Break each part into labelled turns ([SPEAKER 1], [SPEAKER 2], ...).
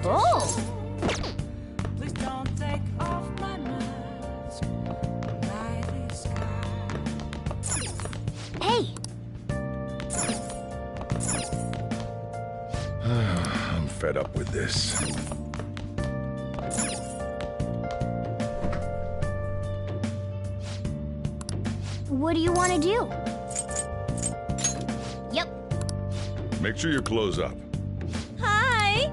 [SPEAKER 1] Oh!
[SPEAKER 2] Please don't take off my mask. Mighty sky.
[SPEAKER 1] Hey!
[SPEAKER 3] I'm fed up with this.
[SPEAKER 1] What do you want to do? Yep.
[SPEAKER 3] Make sure you close up.
[SPEAKER 1] Hi!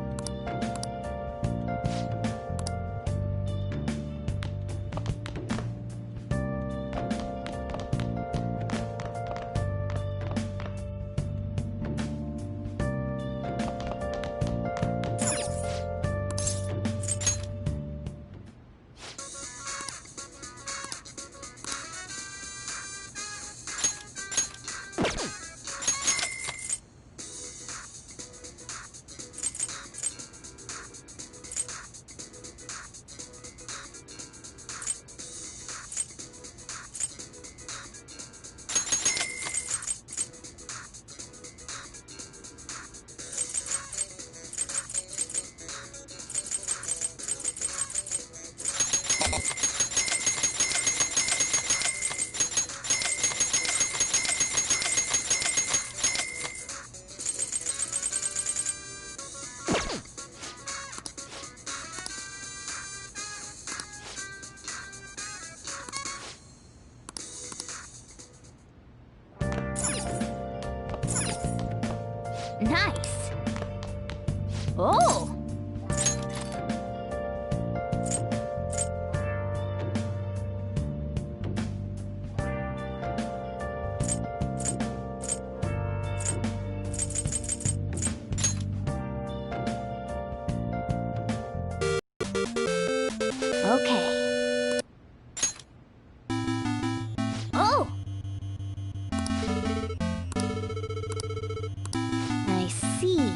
[SPEAKER 1] Nice. Oh! Okay. Oh! I see.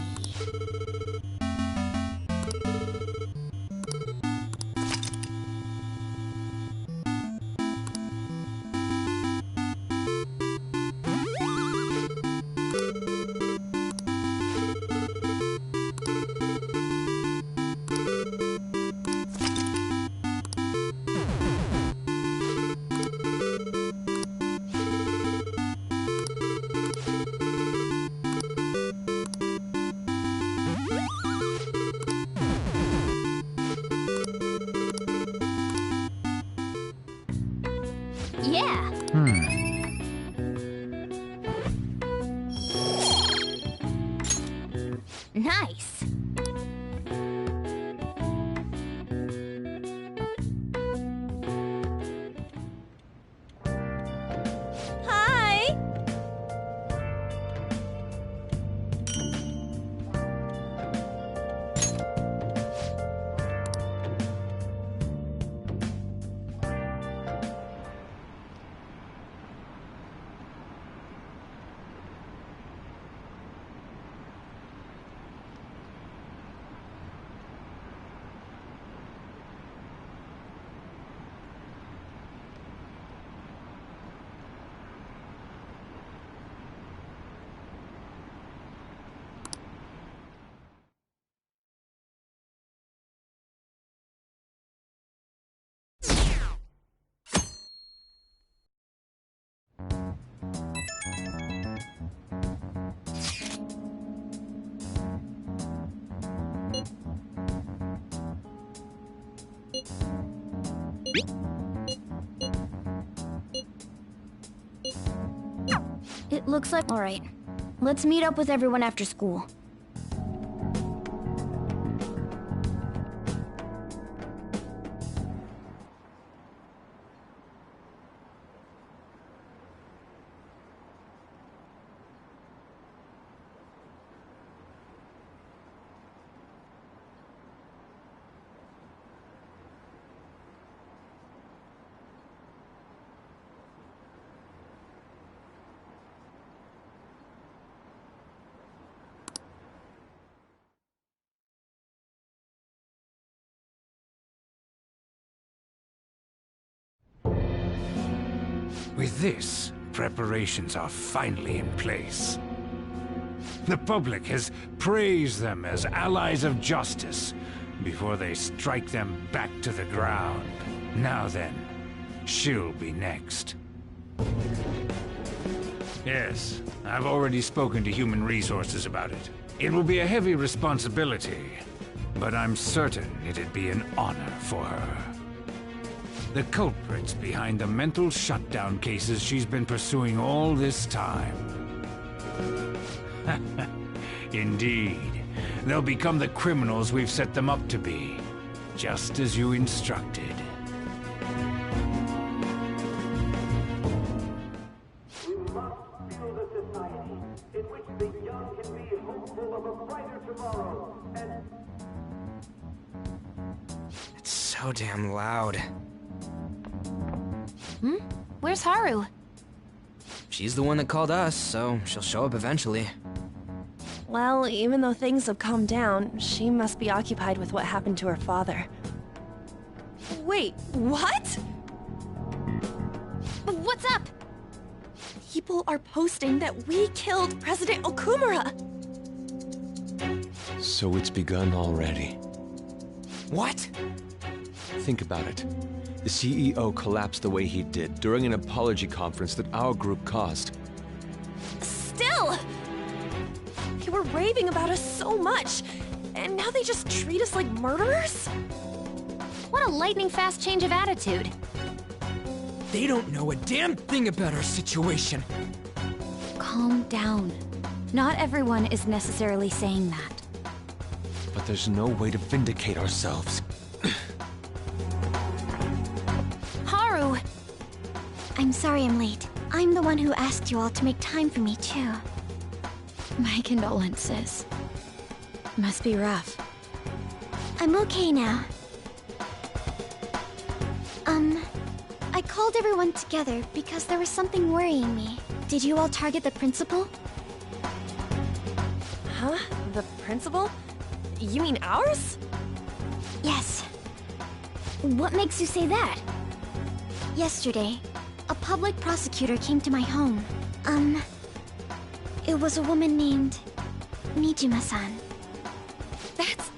[SPEAKER 1] Yeah. Nice. Hi. It looks like... All right. Let's meet up with everyone after school.
[SPEAKER 4] With this, preparations are finally in place. The public has praised them as allies of justice before they strike them back to the ground. Now then, she'll be next. Yes, I've already spoken to Human Resources about it. It will be a heavy responsibility, but I'm certain it'd be an honor for her. The culprits behind the mental shutdown cases she's been pursuing all this time. Indeed. They'll become the criminals we've set them up to be, just as you instructed.
[SPEAKER 5] We must build a society in which the young can be hopeful of a brighter tomorrow, and
[SPEAKER 6] It's so damn loud.
[SPEAKER 1] Where's Haru?
[SPEAKER 6] She's the one that called us, so she'll show up eventually.
[SPEAKER 7] Well, even though things have calmed down, she must be occupied with what happened to her father. Wait, what?
[SPEAKER 1] What's up?
[SPEAKER 7] People are posting that we killed President Okumura!
[SPEAKER 8] So it's begun already.
[SPEAKER 6] What?
[SPEAKER 8] Think about it. The CEO collapsed the way he did during an apology conference that our group caused.
[SPEAKER 7] Still! They were raving about us so much, and now they just treat us like murderers?
[SPEAKER 1] What a lightning-fast change of attitude.
[SPEAKER 6] They don't know a damn thing about our situation.
[SPEAKER 1] Calm down. Not everyone is necessarily saying that.
[SPEAKER 8] But there's no way to vindicate ourselves.
[SPEAKER 1] Haru! I'm sorry I'm late. I'm the one who asked you all to make time for me, too. My condolences. Must be rough. I'm okay now. I called everyone together because there was something worrying me. Did you all target the principal?
[SPEAKER 7] Huh? The principal? You mean ours?
[SPEAKER 1] Yes. What makes you say that? Yesterday, a public prosecutor came to my home. It was a woman named Nijima-san.
[SPEAKER 7] That's...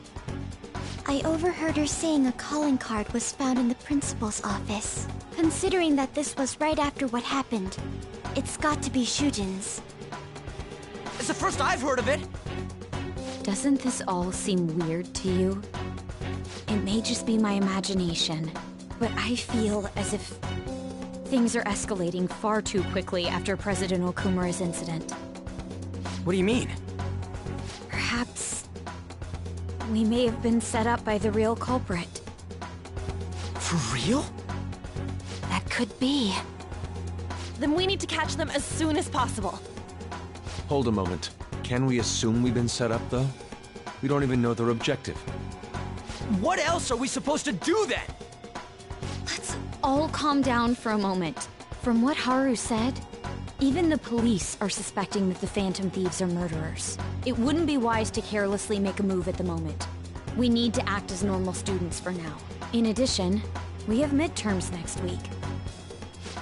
[SPEAKER 1] I overheard her saying a calling card was found in the principal's office. Considering that this was right after what happened, it's got to be Shujin's.
[SPEAKER 6] It's the first I've heard of it.
[SPEAKER 1] Doesn't this all seem weird to you? It may just be my imagination, but I feel as if things are escalating far too quickly after President Okumura's incident.
[SPEAKER 6] What do you mean?
[SPEAKER 1] Perhaps we may have been set up by the real culprit.
[SPEAKER 6] For real?
[SPEAKER 1] That could be.
[SPEAKER 7] Then we need to catch them as soon as possible.
[SPEAKER 8] Hold a moment. Can we assume we've been set up, though? We don't even know their objective.
[SPEAKER 6] What else are we supposed to do then?
[SPEAKER 1] Let's all calm down for a moment. From what Haru said, even the police are suspecting that the Phantom Thieves are murderers. It wouldn't be wise to carelessly make a move at the moment. We need to act as normal students for now. In addition, we have midterms next week.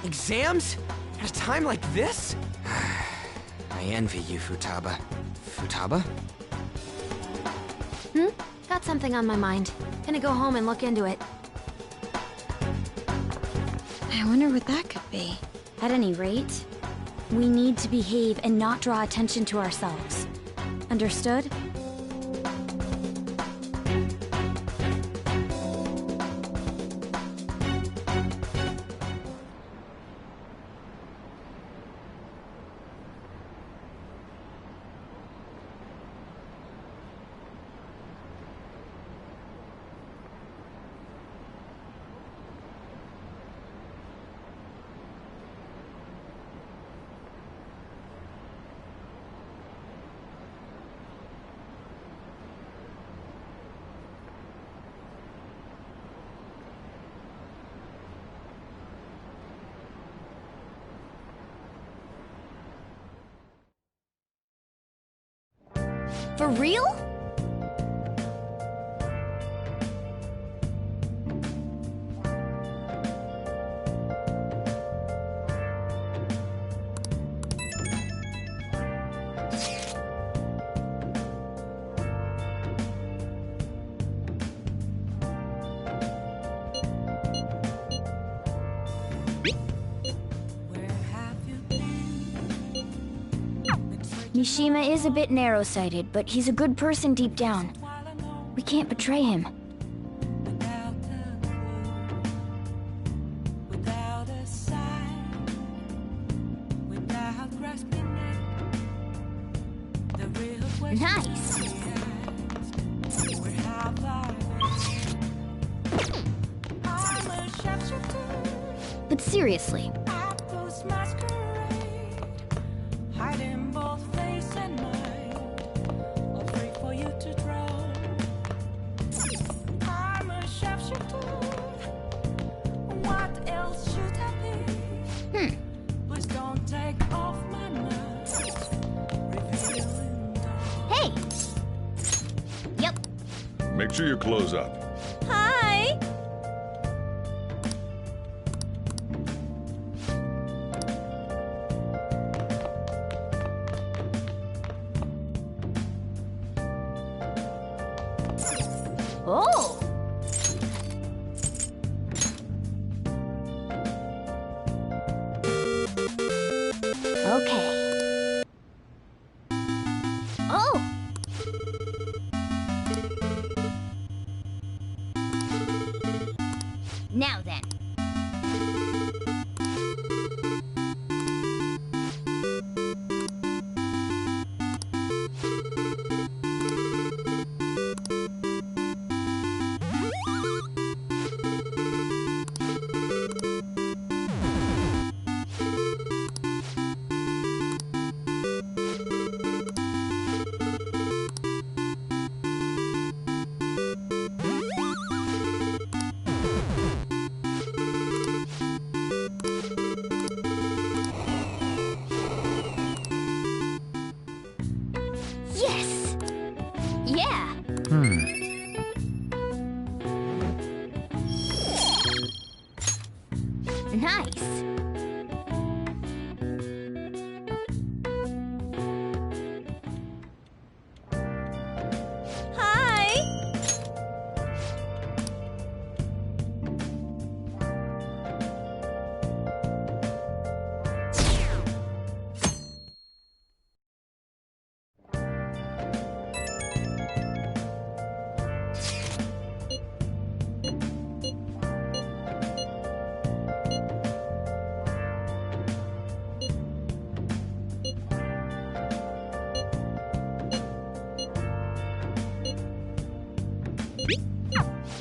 [SPEAKER 6] Exams? At a time like this? I envy you, Futaba. Futaba?
[SPEAKER 1] Got something on my mind. Gonna go home and look into it. I wonder what that could be. At any rate, we need to behave and not draw attention to ourselves. Understood? For real? Mishima is a bit narrow-sighted, but he's a good person deep down. We can't betray him.
[SPEAKER 2] Without a clue, without a sign, without grasping it, the real question
[SPEAKER 1] Nice!
[SPEAKER 2] is, where have I been? I'm a sharpshooter
[SPEAKER 1] But seriously,
[SPEAKER 2] at those masquerade, hiding both face and mind, all free for you to draw. I'm a sharpshooter. What else should I be? Please don't take off my mask, revealing dawn.
[SPEAKER 1] hey! Yep.
[SPEAKER 3] Make sure you close up.
[SPEAKER 7] Hi!
[SPEAKER 1] Oh! Okay. Oh! Now then. Yes! Yeah! Nice!
[SPEAKER 7] Hi!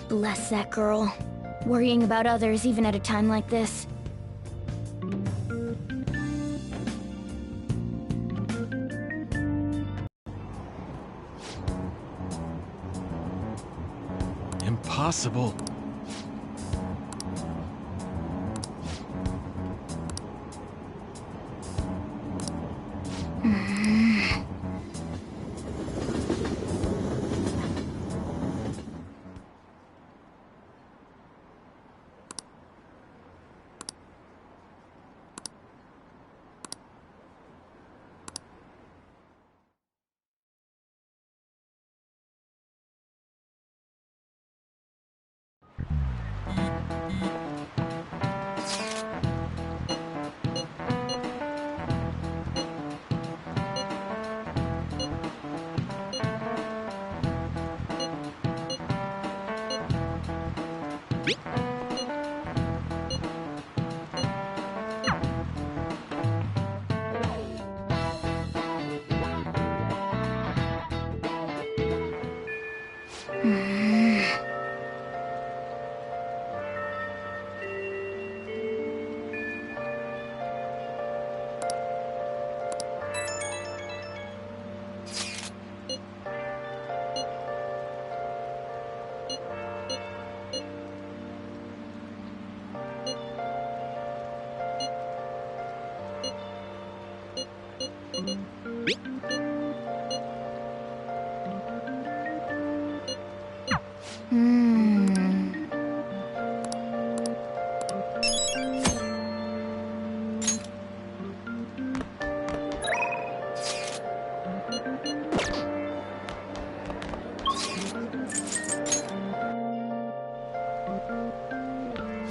[SPEAKER 1] Bless that girl. Worrying about others even at a time like this.
[SPEAKER 8] Impossible.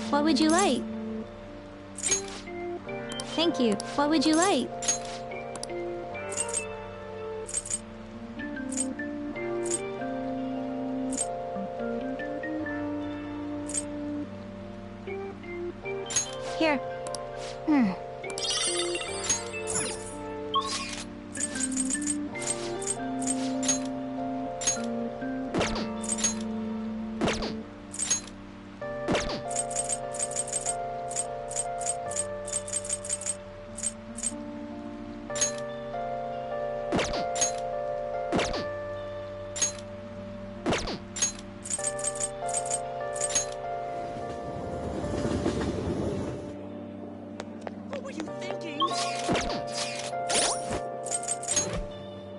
[SPEAKER 1] What would you like? Thank you. What would you like? Here.
[SPEAKER 6] What were you thinking?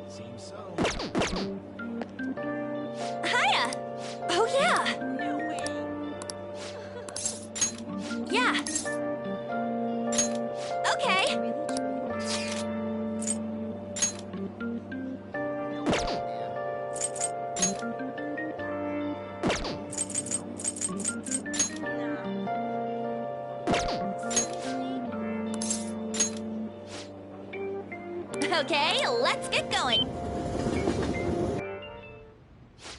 [SPEAKER 6] Seems so.
[SPEAKER 7] Hiya! Oh, yeah! Yeah. Okay. Okay, let's get going.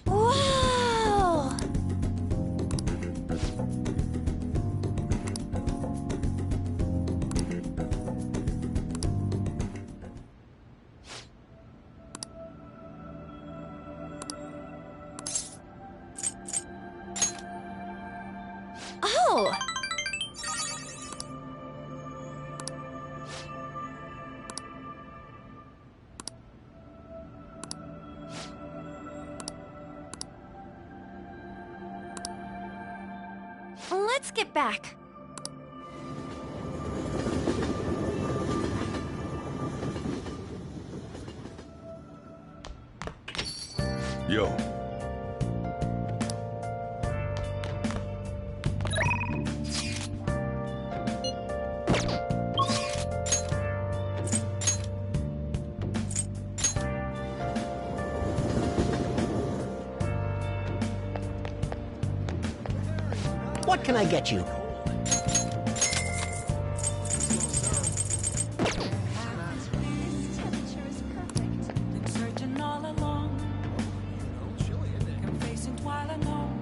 [SPEAKER 7] Whoa! Oh! Let's get back.
[SPEAKER 3] Yo.
[SPEAKER 9] What can I get you?
[SPEAKER 2] Been searching all along. Confessing while alone.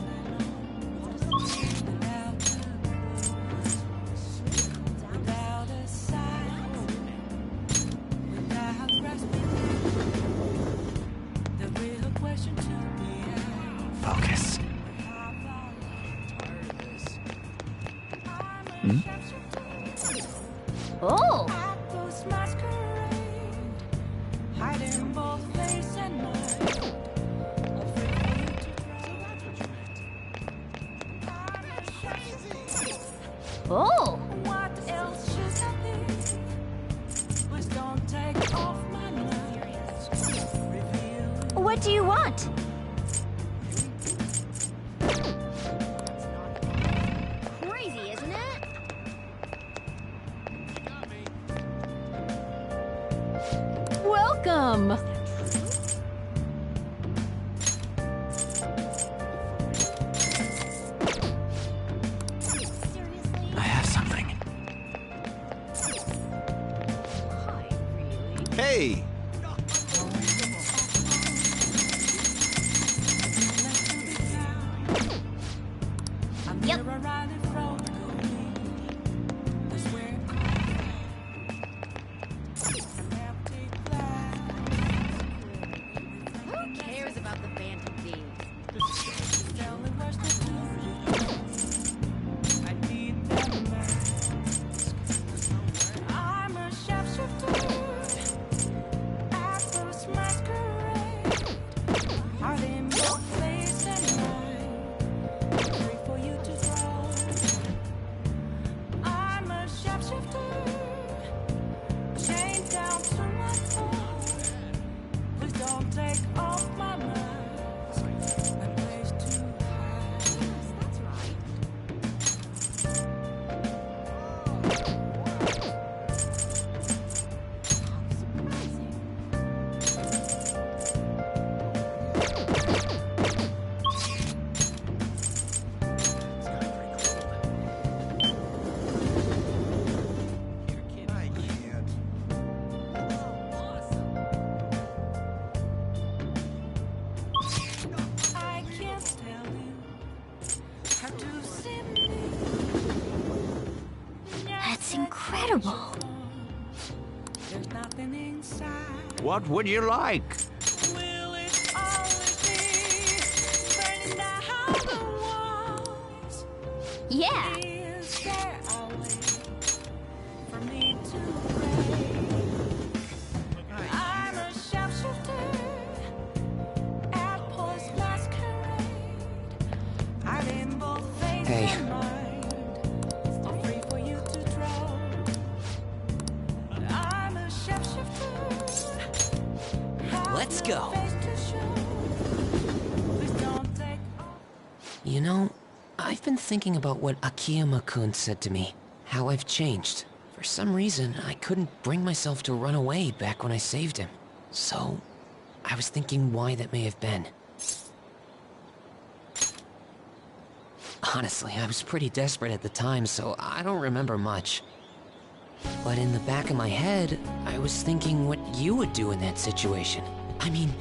[SPEAKER 2] Without a sign. Without grasping. The real question to be asked.
[SPEAKER 6] Focus.
[SPEAKER 1] Oh!
[SPEAKER 2] Apples masquerade, hiding both face and mind. Afraid to
[SPEAKER 1] Oh!
[SPEAKER 2] what else should I be? Please don't take off my mind. Reveal
[SPEAKER 1] What do you want? Crazy, isn't it? Welcome!
[SPEAKER 6] I have something.
[SPEAKER 8] Hey!
[SPEAKER 1] Yep.
[SPEAKER 2] mirror right in front of me. Is where an empty glass.
[SPEAKER 1] Who cares about the Phantom Thieves?
[SPEAKER 2] Tell me what's to do. I need them mask. I'm a sharpshooter. Apples masquerade. Heart in both face and mind. Free for you to throw.
[SPEAKER 7] incredible.
[SPEAKER 2] There's nothing inside.
[SPEAKER 9] What would you like?
[SPEAKER 2] Will it always be burning down the walls?
[SPEAKER 1] Yeah.
[SPEAKER 2] Is there a way for me to pray? I'm a sharpshooter at Paul's masquerade. Hiding both face
[SPEAKER 6] Hey.
[SPEAKER 2] and mind. Still free for you to draw. I'm a sharpshooter.
[SPEAKER 6] Let's go.
[SPEAKER 2] Face to show. Please don't take
[SPEAKER 6] You know, I've been thinking about what Akiyama-kun said to me. How I've changed. For some reason, I couldn't bring myself to run away back when I saved him. So, I was thinking why that may have been. Honestly, I was pretty desperate at the time, so I don't remember much. But in the back of my head, I was thinking what you would do in that situation. I mean,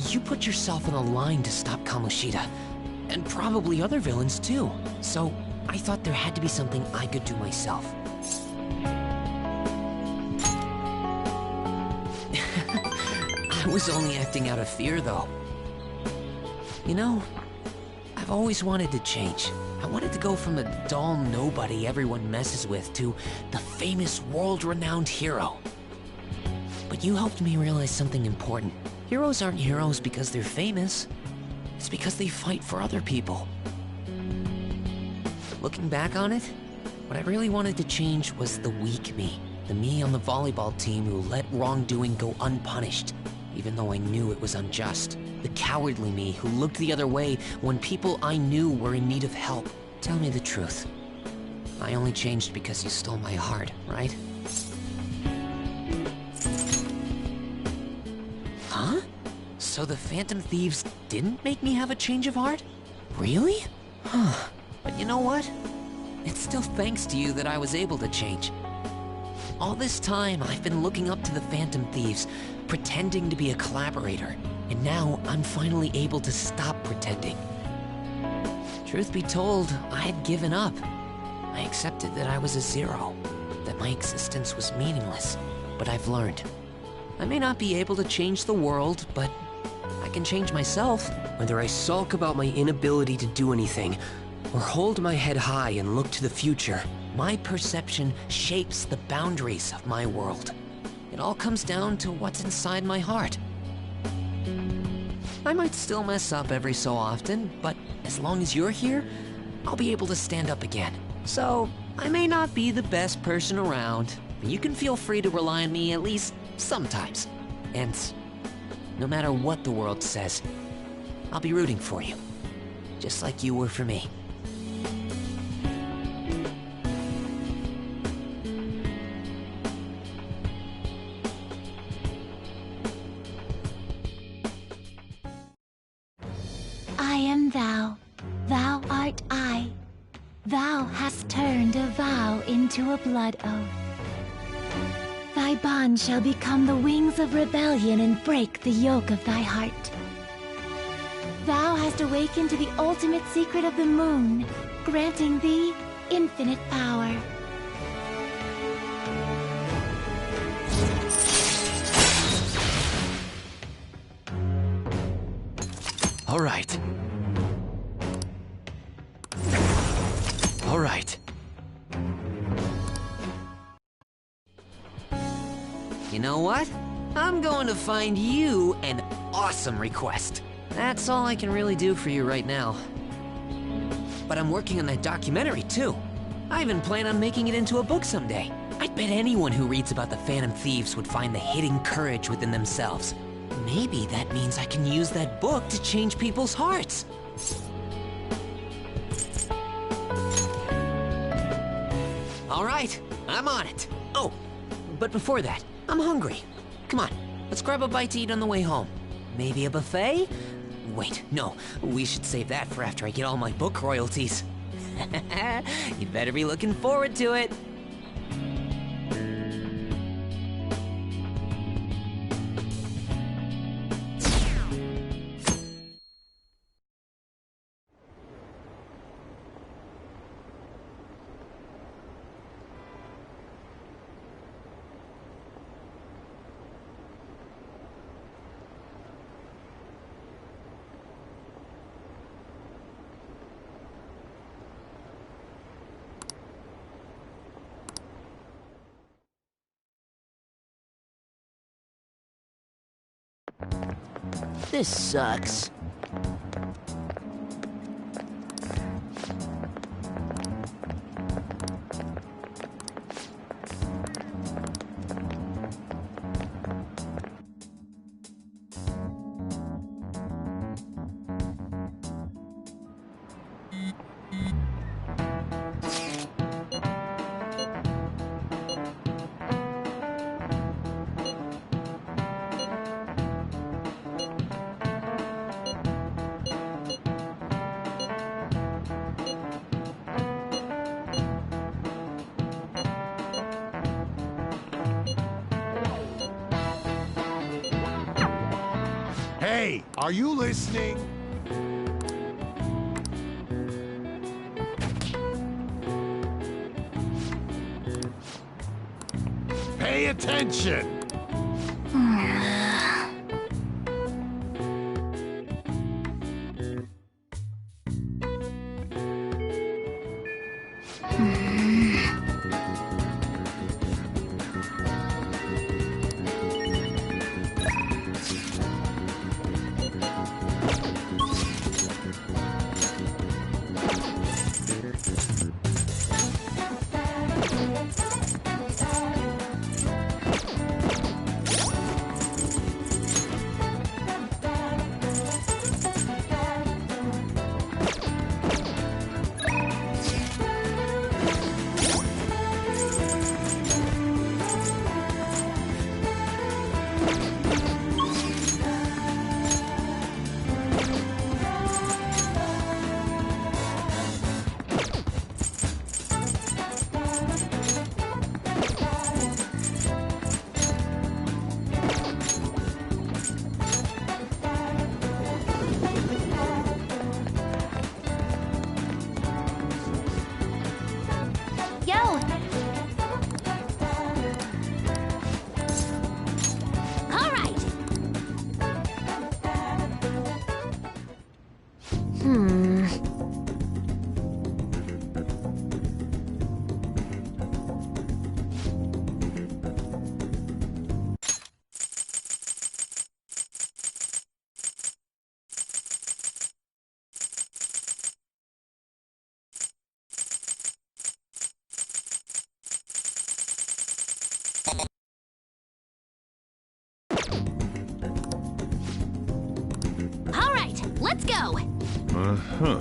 [SPEAKER 6] you put yourself on the line to stop Kamoshida, and probably other villains too. So, I thought there had to be something I could do myself. I was only acting out of fear, though. You know, I've always wanted to change. I wanted to go from the dull nobody everyone messes with to the famous world-renowned hero. But you helped me realize something important. Heroes aren't heroes because they're famous. It's because they fight for other people. Looking back on it, what I really wanted to change was the weak me. The me on the volleyball team who let wrongdoing go unpunished, even though I knew it was unjust. The cowardly me who looked the other way when people I knew were in need of help. Tell me the truth. I only changed because you stole my heart, right? Huh? So the Phantom Thieves didn't make me have a change of heart? Really? Huh. But you know what? It's still thanks to you that I was able to change. All this time, I've been looking up to the Phantom Thieves, pretending to be a collaborator. And now, I'm finally able to stop pretending. Truth be told, I had given up. I accepted that I was a zero, that my existence was meaningless. But I've learned. I may not be able to change the world, but I can change myself. Whether I sulk about my inability to do anything, or hold my head high and look to the future, my perception shapes the boundaries of my world. It all comes down to what's inside my heart. I might still mess up every so often, but as long as you're here, I'll be able to stand up again. So, I may not be the best person around, but you can feel free to rely on me at least sometimes. And no matter what the world says, I'll be rooting for you, just like you were for me.
[SPEAKER 10] I am thou, thou art I. Thou hast turned a vow into a blood oath. Thy bond shall become the wings of rebellion and break the yoke of thy heart. Thou hast awakened to the ultimate secret of the moon, granting thee infinite power.
[SPEAKER 6] All right. All right. You know what? I'm going to find you an awesome request. That's all I can really do for you right now. But I'm working on that documentary too. I even plan on making it into a book someday. I'd bet anyone who reads about the Phantom Thieves would find the hidden courage within themselves. Maybe that means I can use that book to change people's hearts. All right, I'm on it. Oh, but before that, I'm hungry. Come on, let's grab a bite to eat on the way home. Maybe a buffet? Wait, no, we should save that for after I get all my book royalties. You better be looking forward to it.
[SPEAKER 9] This sucks.
[SPEAKER 11] Hey, are you listening? Pay attention!
[SPEAKER 1] All right, let's go.
[SPEAKER 3] Uh-huh.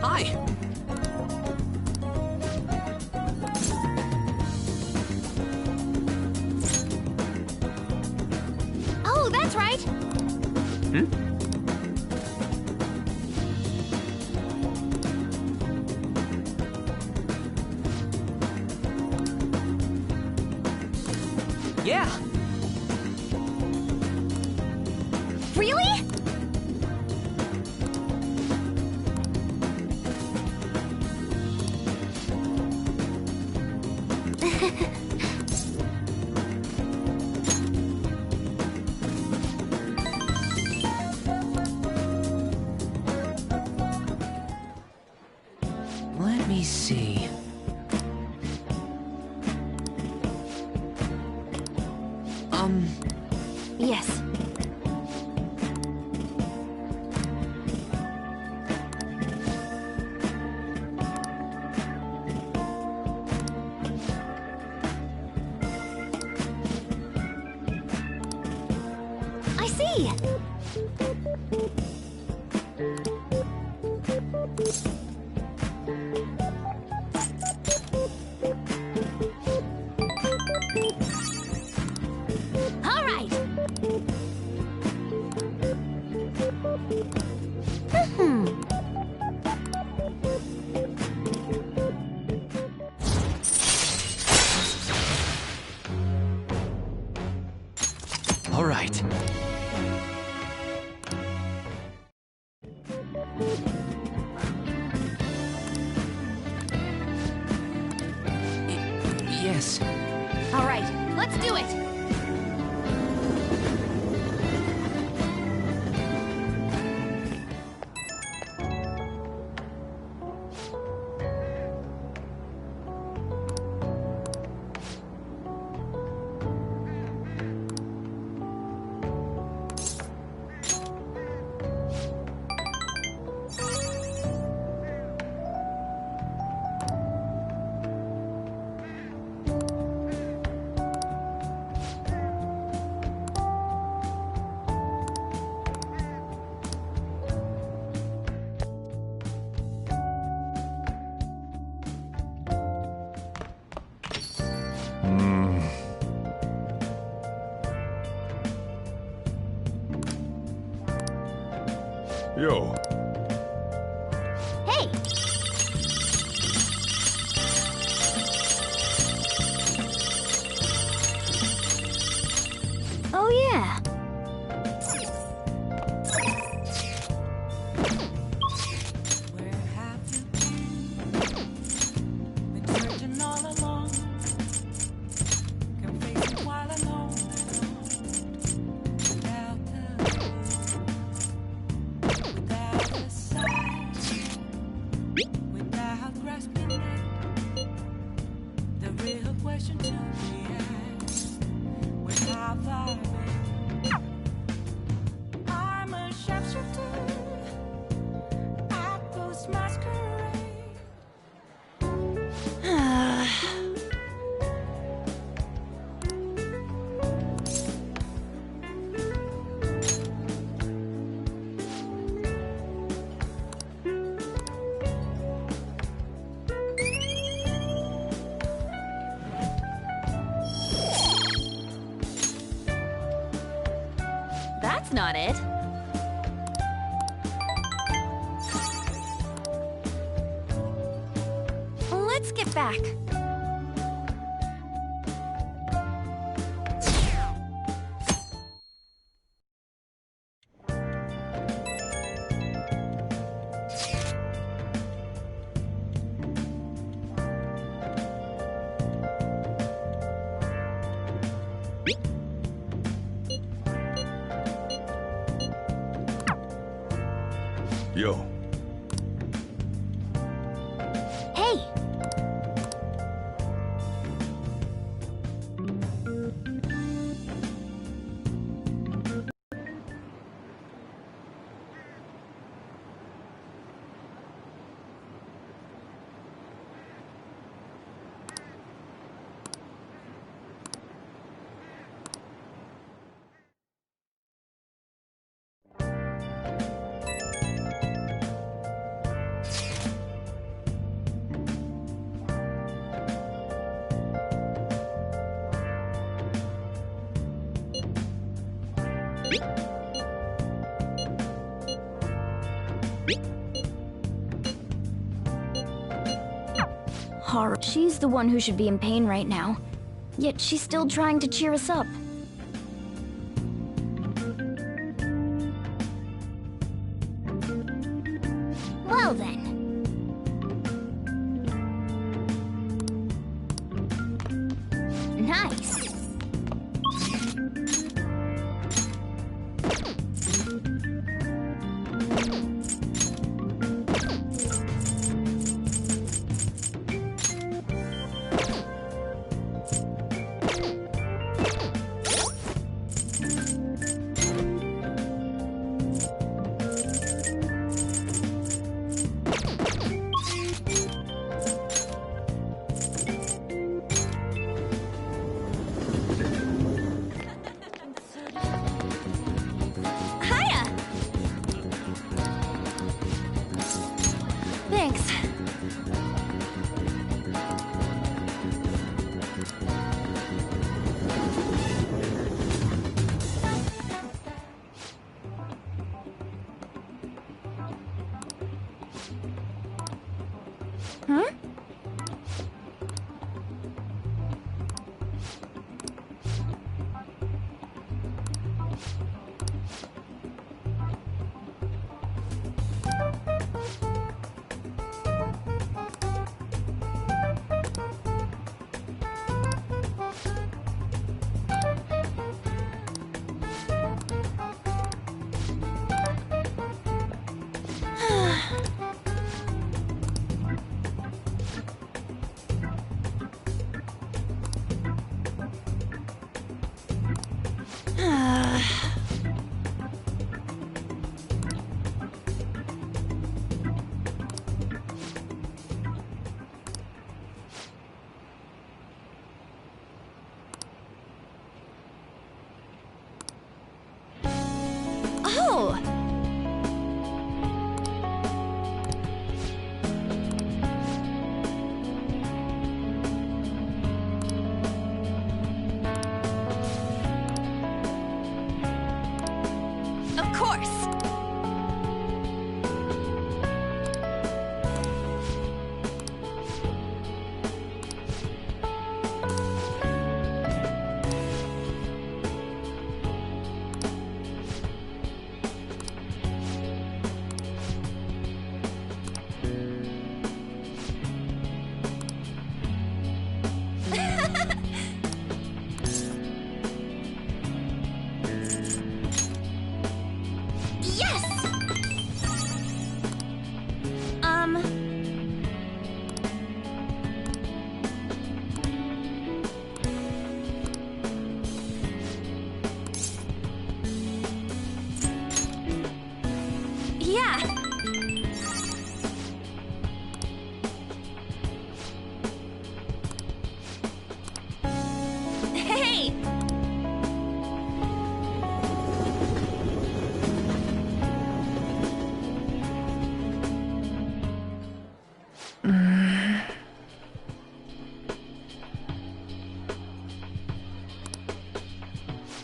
[SPEAKER 6] Hi.
[SPEAKER 1] Oh, that's right.
[SPEAKER 6] Yeah.
[SPEAKER 1] Really?
[SPEAKER 6] Let me see.
[SPEAKER 7] Yes.
[SPEAKER 1] I see. All right.
[SPEAKER 8] All right.
[SPEAKER 6] Yes.
[SPEAKER 1] All right, let's do it.
[SPEAKER 3] Yo.
[SPEAKER 1] Hey! Oh yeah.
[SPEAKER 2] Where have you been searching all along? Can face it while alone, without a sign, without grasping it. The real question to be asked: where have I been? I'm a sharpshooter at Ghost Masquerade.
[SPEAKER 1] That's not it. Let's get back.
[SPEAKER 3] Yo.
[SPEAKER 1] Hey! Haru. She's the one who should be in pain right now. Yet she's still trying to cheer us up. Well then. Nice. Hiya! Thanks. Huh?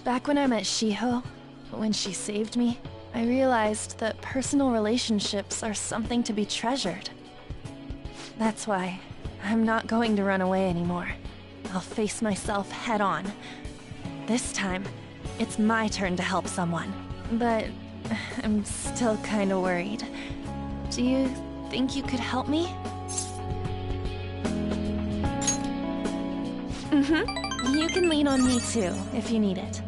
[SPEAKER 7] Back when I met Shiho, when she saved me, I realized that personal relationships are something to be treasured. That's why I'm not going to run away anymore. I'll face myself head on. This time, it's my turn to help someone. But I'm still kinda worried. Do you think you could help me? You can lean on me too, if you need it.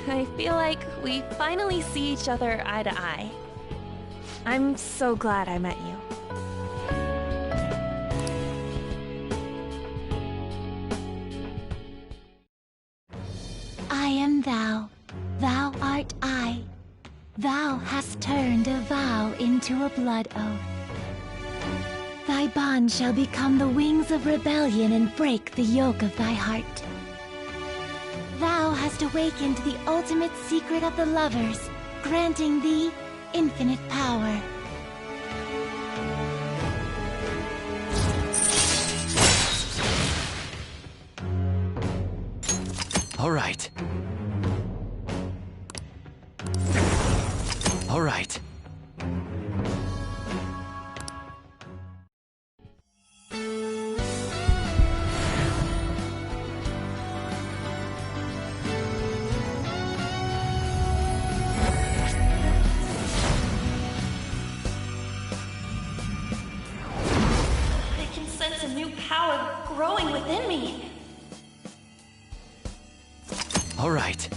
[SPEAKER 7] I feel like we finally see each other eye to eye. I'm so glad I met you.
[SPEAKER 10] I am thou, thou art I. Thou hast turned a vow into a blood oath. Thy bond shall become the wings of rebellion and break the yoke of thy heart. Thou hast awakened the ultimate secret of the lovers, granting thee infinite power.
[SPEAKER 6] All right. All right.
[SPEAKER 7] I can sense a new power growing within me.
[SPEAKER 6] All right.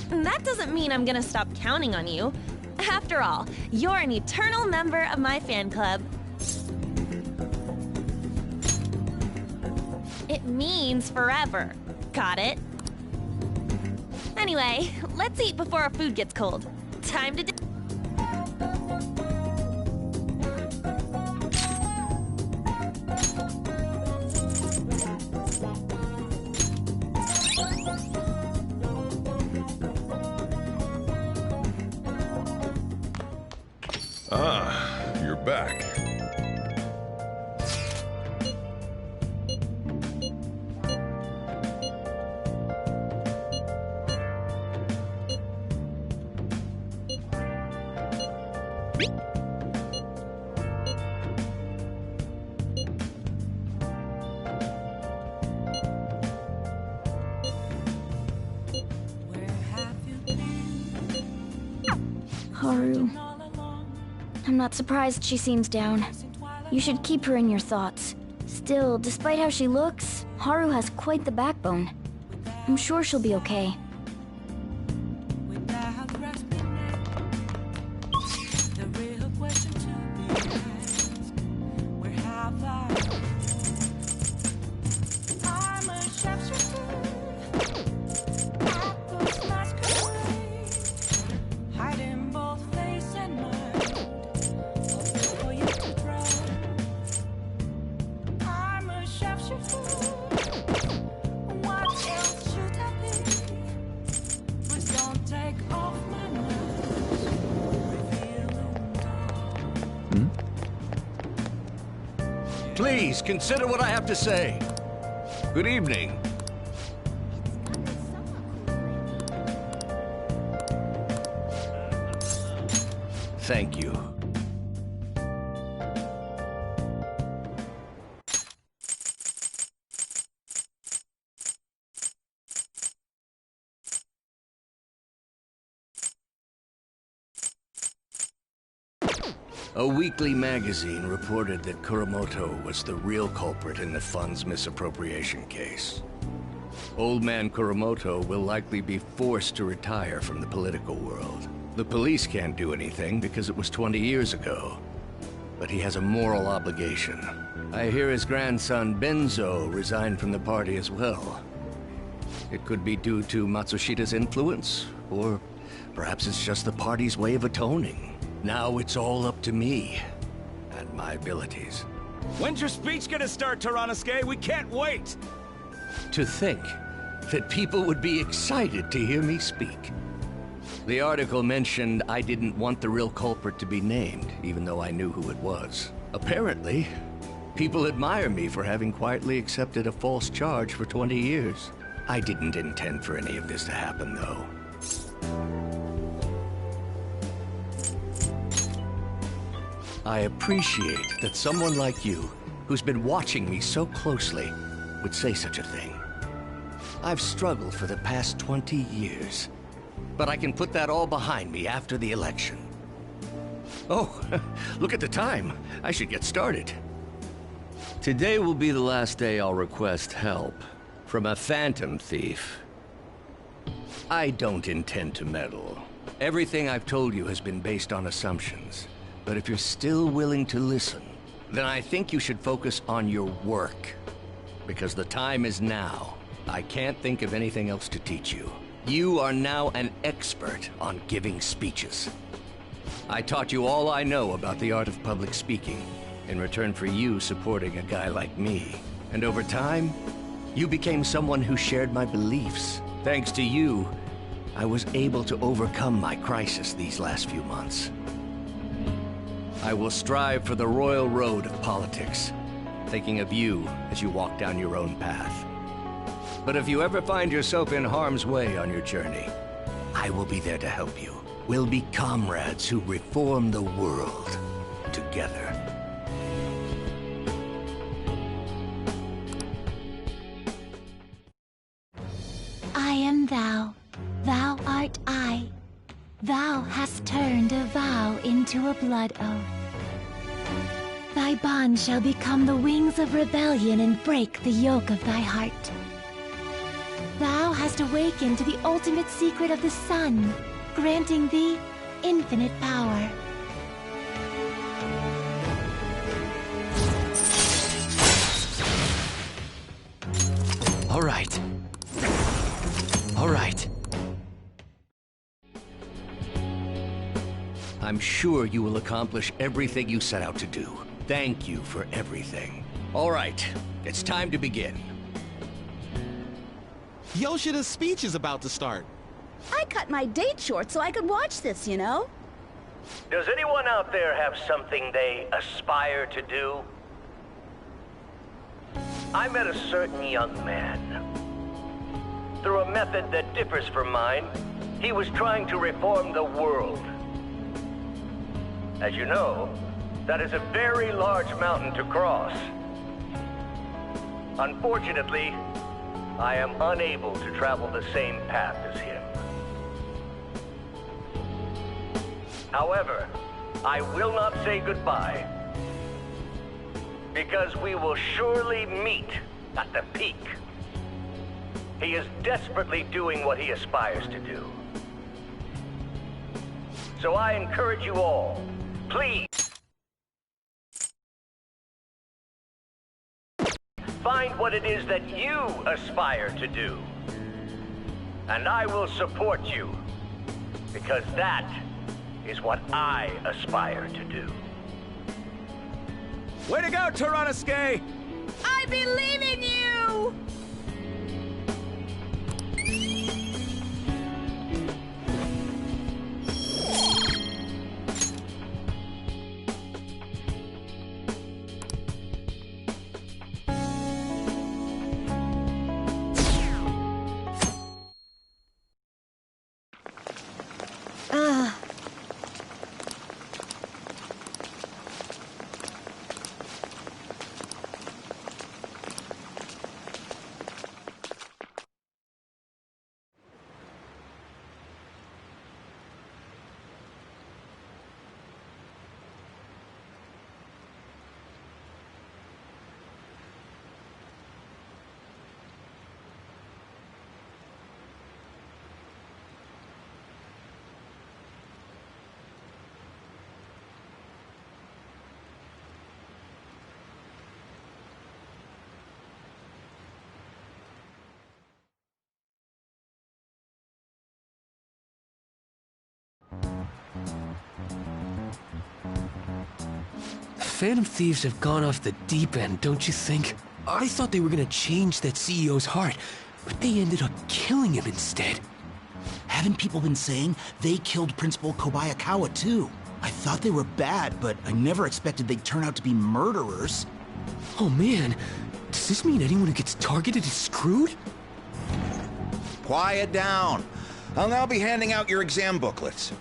[SPEAKER 7] That doesn't mean I'm gonna stop counting on you. After all, you're an eternal member of my fan club. It means forever. Got it? Anyway, let's eat before our food gets cold. Time to
[SPEAKER 3] Ah, you're back.
[SPEAKER 1] Haru. I'm not surprised she seems down. You should keep her in your thoughts. Still, despite how she looks, Haru has quite the backbone. I'm sure she'll be okay.
[SPEAKER 9] Please, consider what I have to say. Good evening. Thank you. A weekly magazine reported that Kuramoto was the real culprit in the fund's misappropriation case. Old man Kuramoto will likely be forced to retire from the political world. The police can't do anything because it was 20 years ago. But he has a moral obligation. I hear his grandson Benzo resigned from the party as well. It could be due to Matsushita's influence, or perhaps it's just the party's way of atoning. Now it's all up to me. And my abilities.
[SPEAKER 12] When's your speech gonna start, Tyrannuscae? We can't wait!
[SPEAKER 9] To think that people would be excited to hear me speak. The article mentioned I didn't want the real culprit to be named, even though I knew who it was. Apparently, people admire me for having quietly accepted a false charge for 20 years. I didn't intend for any of this to happen, though. I appreciate that someone like you, who's been watching me so closely, would say such a thing. I've struggled for the past 20 years, but I can put that all behind me after the election. Oh, look at the time. I should get started. Today will be the last day I'll request help from a phantom thief. I don't intend to meddle. Everything I've told you has been based on assumptions. But if you're still willing to listen, then I think you should focus on your work. Because the time is now. I can't think of anything else to teach you. You are now an expert on giving speeches. I taught you all I know about the art of public speaking, in return for you supporting a guy like me. And over time, you became someone who shared my beliefs. Thanks to you, I was able to overcome my crisis these last few months. I will strive for the royal road of politics, thinking of you as you walk down your own path. But if you ever find yourself in harm's way on your journey, I will be there to help you. We'll be comrades who reform the world together.
[SPEAKER 10] I am thou, thou art I. Thou hast turned a vow into a blood oath. Thy bond shall become the wings of rebellion and break the yoke of thy heart. Thou hast awakened to the ultimate secret of the sun, granting thee infinite power.
[SPEAKER 9] All right. All right. I'm sure you will accomplish everything you set out to do. Thank you for everything. All right, it's time to begin.
[SPEAKER 13] Yoshida's speech is about to start.
[SPEAKER 14] I cut my date short so I could watch this, you know?
[SPEAKER 15] Does anyone out there have something they aspire to do? I met a certain young man. Through a method that differs from mine, he was trying to reform the world. As you know, that is a very large mountain to cross. Unfortunately, I am unable to travel the same path as him. However, I will not say goodbye, because we will surely meet at the peak. He is desperately doing what he aspires to do. So I encourage you all, please, find what it is that you aspire to do. And I will support you, because that is what I aspire to do.
[SPEAKER 12] Way to go, Tyrannuscae!
[SPEAKER 14] I believe in you!
[SPEAKER 16] Phantom Thieves have gone off the deep end, don't you think? I thought they were gonna change that CEO's heart, but they ended up killing him instead.
[SPEAKER 17] Haven't people been saying they killed Principal Kobayakawa too? I thought they were bad, but I never expected they'd turn out to be murderers.
[SPEAKER 16] Oh man, does this mean anyone who gets targeted is screwed?
[SPEAKER 18] Quiet down. I'll now be handing out your exam booklets.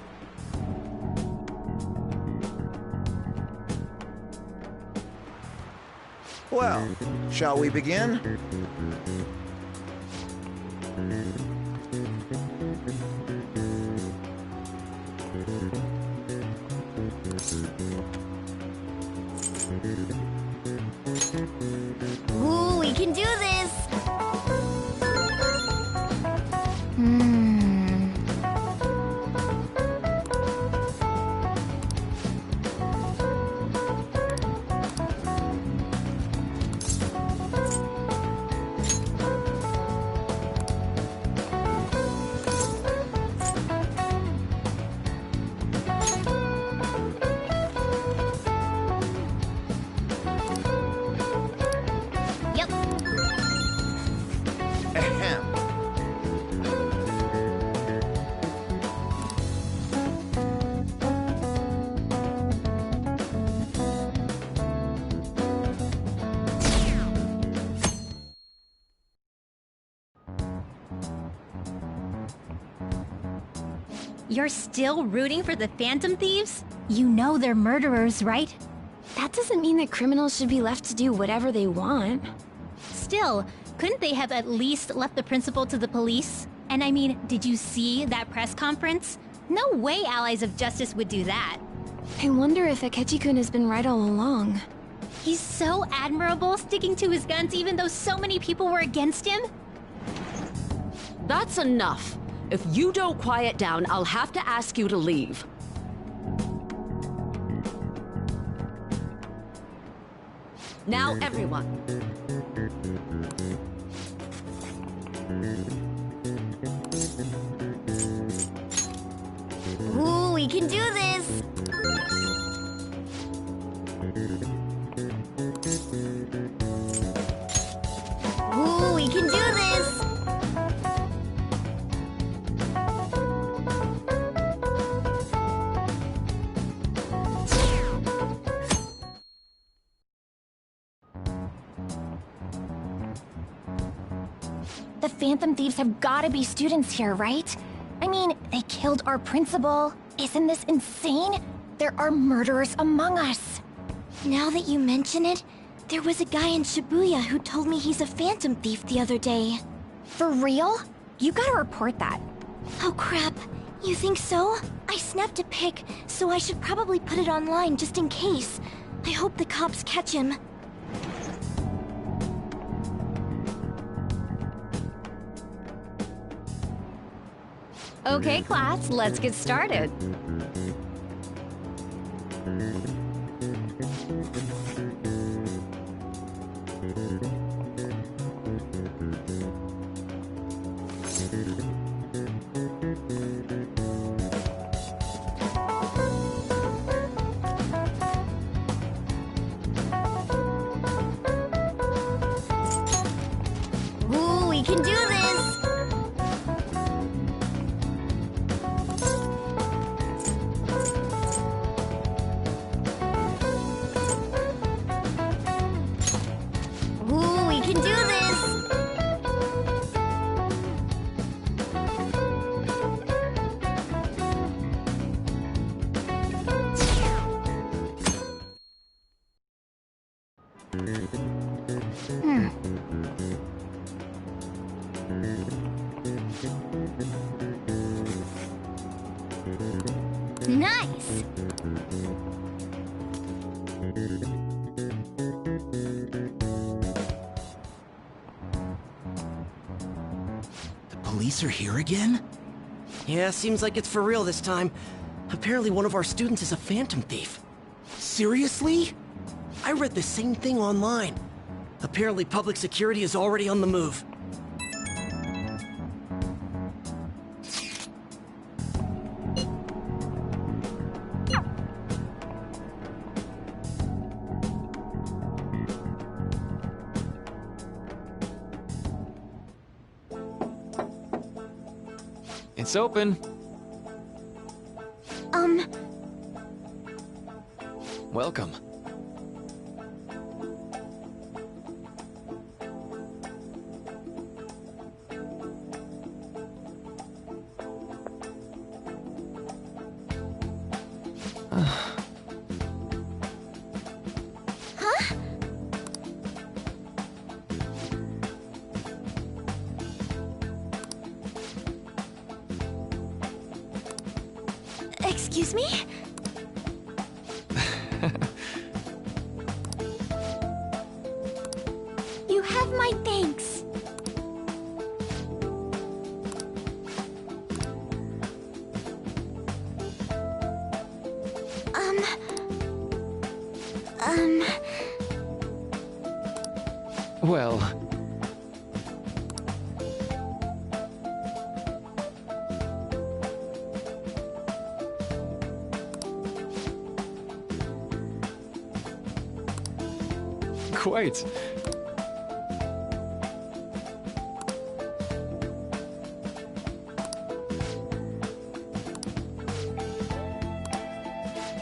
[SPEAKER 18] Well, shall we begin?
[SPEAKER 10] Ooh, we can do this! Yep.
[SPEAKER 18] Ahem.
[SPEAKER 1] You're still rooting for the Phantom Thieves?
[SPEAKER 10] You know they're murderers, right?
[SPEAKER 1] That doesn't mean that criminals should be left to do whatever they want. Still, couldn't they have at least left the principal to the police? And I mean, did you see that press conference? No way Allies of Justice would do that. I wonder if Akechi-kun has been right all along. He's so admirable, sticking to his guns even though so many people were against him.
[SPEAKER 19] That's enough. If you don't quiet down, I'll have to ask you to leave. Now, everyone.
[SPEAKER 10] Ooh, we can do this! Ooh, we can do this!
[SPEAKER 1] The Phantom Thieves have gotta be students here, right? I mean, they killed our principal. Isn't this insane? There are murderers among us.
[SPEAKER 10] Now that you mention it, there was a guy in Shibuya who told me he's a Phantom Thief the other day.
[SPEAKER 1] For real? You gotta report that.
[SPEAKER 10] Oh crap, you think so? I snapped a pic, so I should probably put it online just in case. I hope the cops catch him.
[SPEAKER 1] Okay, class, let's get started.
[SPEAKER 10] Ooh, we can do this! Ooh, we can do this! Nice!
[SPEAKER 17] The police are here again?
[SPEAKER 20] Yeah, seems like it's for real this time. Apparently one of our students is a Phantom Thief.
[SPEAKER 17] Seriously?
[SPEAKER 20] I read the same thing online. Apparently public security is already on the move.
[SPEAKER 16] It's open. Welcome.
[SPEAKER 10] Huh? Excuse me? You have my thanks.
[SPEAKER 16] Well... Quite.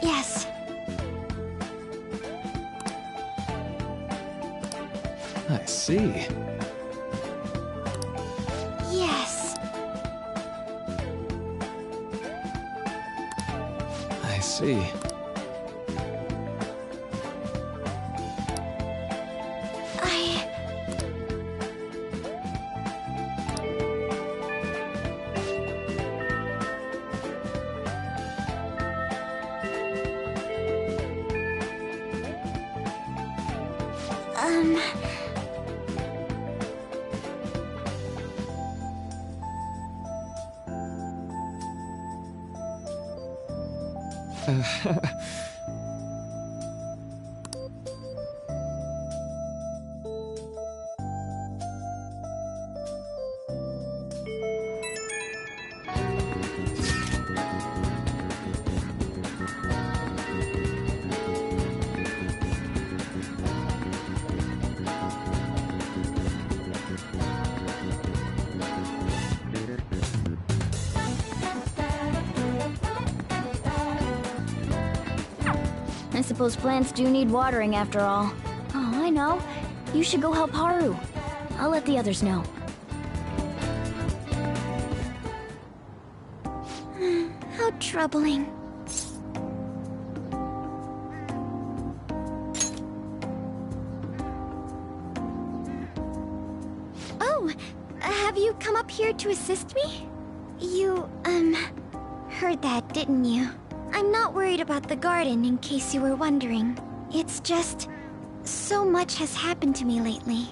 [SPEAKER 10] Yes.
[SPEAKER 16] I see.
[SPEAKER 10] Yes.
[SPEAKER 16] I see.
[SPEAKER 1] I suppose plants do need watering after all. Oh, I know. You should go help Haru. I'll let the others know.
[SPEAKER 10] How troubling. Oh, have you come up here to assist me? You, heard that, didn't you? I'm not worried about the garden, in case you were wondering. It's just... so much has happened to me lately.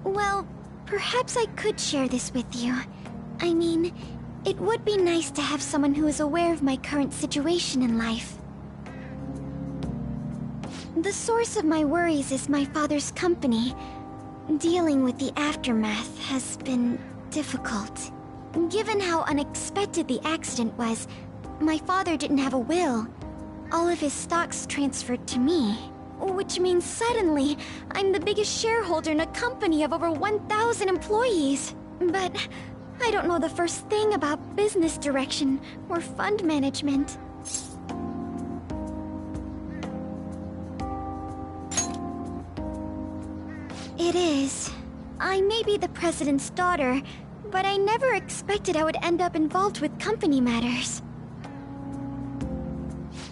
[SPEAKER 10] Well, perhaps I could share this with you. I mean, it would be nice to have someone who is aware of my current situation in life. The source of my worries is my father's company. Dealing with the aftermath has been difficult. Given how unexpected the accident was, my father didn't have a will. All of his stocks transferred to me. Which means suddenly, I'm the biggest shareholder in a company of over 1,000 employees. But I don't know the first thing about business direction or fund management. It is. I may be the president's daughter, but I never expected I would end up involved with company matters.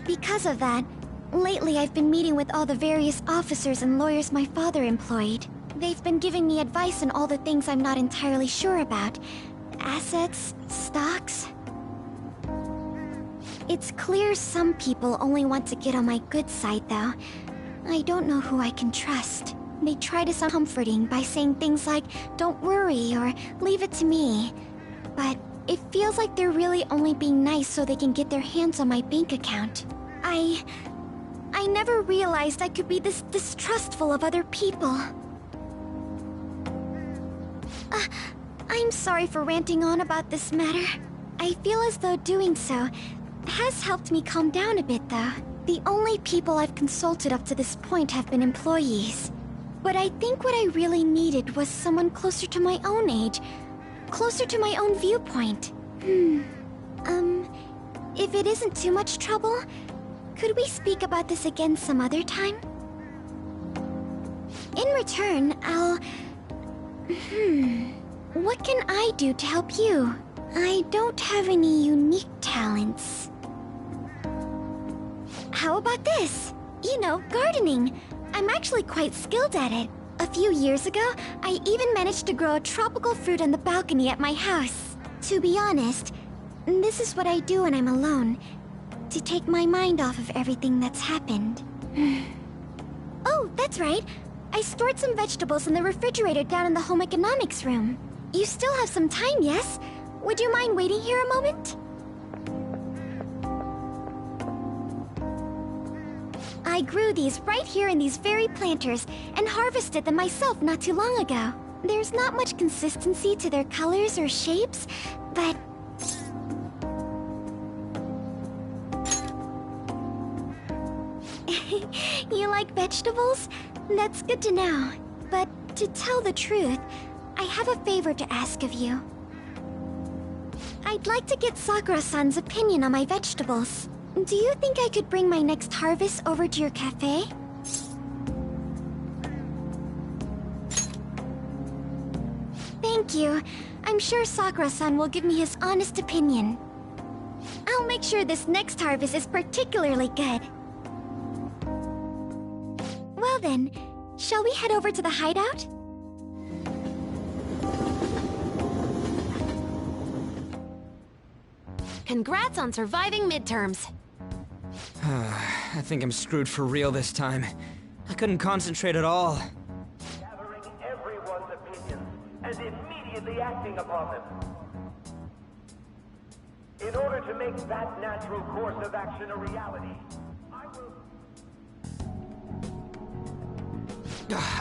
[SPEAKER 10] Because of that, lately I've been meeting with all the various officers and lawyers my father employed. They've been giving me advice on all the things I'm not entirely sure about. Assets, stocks. It's clear some people only want to get on my good side, though. I don't know who I can trust. They try to sound comforting by saying things like, "Don't worry," or "Leave it to me." But it feels like they're really only being nice so they can get their hands on my bank account. I never realized I could be this distrustful of other people. I'm sorry for ranting on about this matter. I feel as though doing so has helped me calm down a bit, though. The only people I've consulted up to this point have been employees. But I think what I really needed was someone closer to my own age, closer to my own viewpoint. If it isn't too much trouble, could we speak about this again some other time? In return, what can I do to help you? I don't have any unique talents. How about this? You know, gardening. I'm actually quite skilled at it. A few years ago, I even managed to grow a tropical fruit on the balcony at my house. To be honest, this is what I do when I'm alone, to take my mind off of everything that's happened. Oh, that's right. I stored some vegetables in the refrigerator down in the home economics room. You still have some time, yes? Would you mind waiting here a moment? I grew these right here in these very planters and harvested them myself not too long ago. There's not much consistency to their colors or shapes, but... You like vegetables? That's good to know. But to tell the truth, I have a favor to ask of you. I'd like to get Sakura-san's opinion on my vegetables. Do you think I could bring my next harvest over to your cafe? Thank you. I'm sure Sakura-san will give me his honest opinion. I'll make sure this next harvest is particularly good. Well then, shall we head over to the hideout?
[SPEAKER 1] Congrats on surviving midterms.
[SPEAKER 21] I think I'm screwed for real this time. I couldn't concentrate at all.
[SPEAKER 5] Gathering everyone's opinions and immediately acting upon them. In order to make that natural course of action a reality, I will...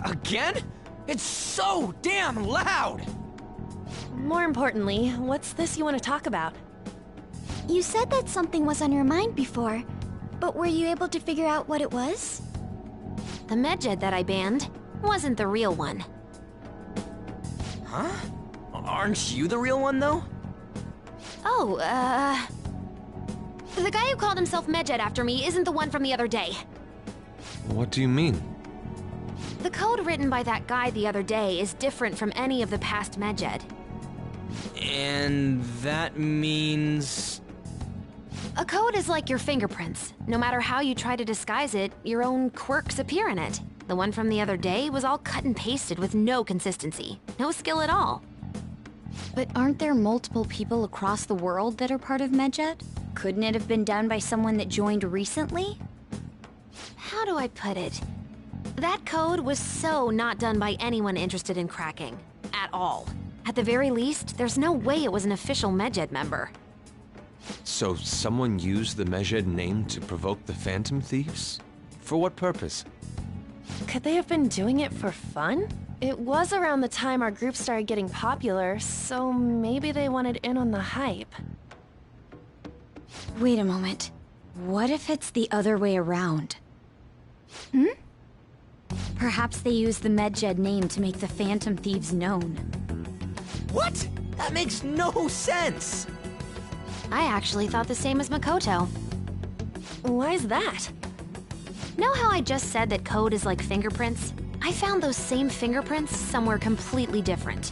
[SPEAKER 21] Again? It's so damn loud!
[SPEAKER 7] More importantly, what's this you want to talk about?
[SPEAKER 10] You said that something was on your mind before, but were you able to figure out what it was?
[SPEAKER 1] The Medjed that I banned wasn't the real one.
[SPEAKER 21] Huh? Aren't you the real one, though?
[SPEAKER 1] Oh, the guy who called himself Medjed after me isn't the one from the other day.
[SPEAKER 8] What do you mean?
[SPEAKER 1] The code written by that guy the other day is different from any of the past Medjed.
[SPEAKER 21] And that means...
[SPEAKER 1] A code is like your fingerprints. No matter how you try to disguise it, your own quirks appear in it. The one from the other day was all cut and pasted with no consistency. No skill at all. But aren't there multiple people across the world that are part of Medjed? Couldn't it have been done by someone that joined recently? How do I put it? That code was so not done by anyone interested in cracking. At all. At the very least, there's no way it was an official Medjed member.
[SPEAKER 8] So someone used the Medjed name to provoke the Phantom Thieves? For what purpose?
[SPEAKER 7] Could they have been doing it for fun? It was around the time our group started getting popular, so maybe they wanted in on the hype.
[SPEAKER 1] Wait a moment. What if it's the other way around? Perhaps they used the Medjed name to make the Phantom Thieves known.
[SPEAKER 21] What? That makes no sense!
[SPEAKER 1] I actually thought the same as Makoto.
[SPEAKER 7] Why's that?
[SPEAKER 1] Know how I just said that code is like fingerprints? I found those same fingerprints somewhere completely different.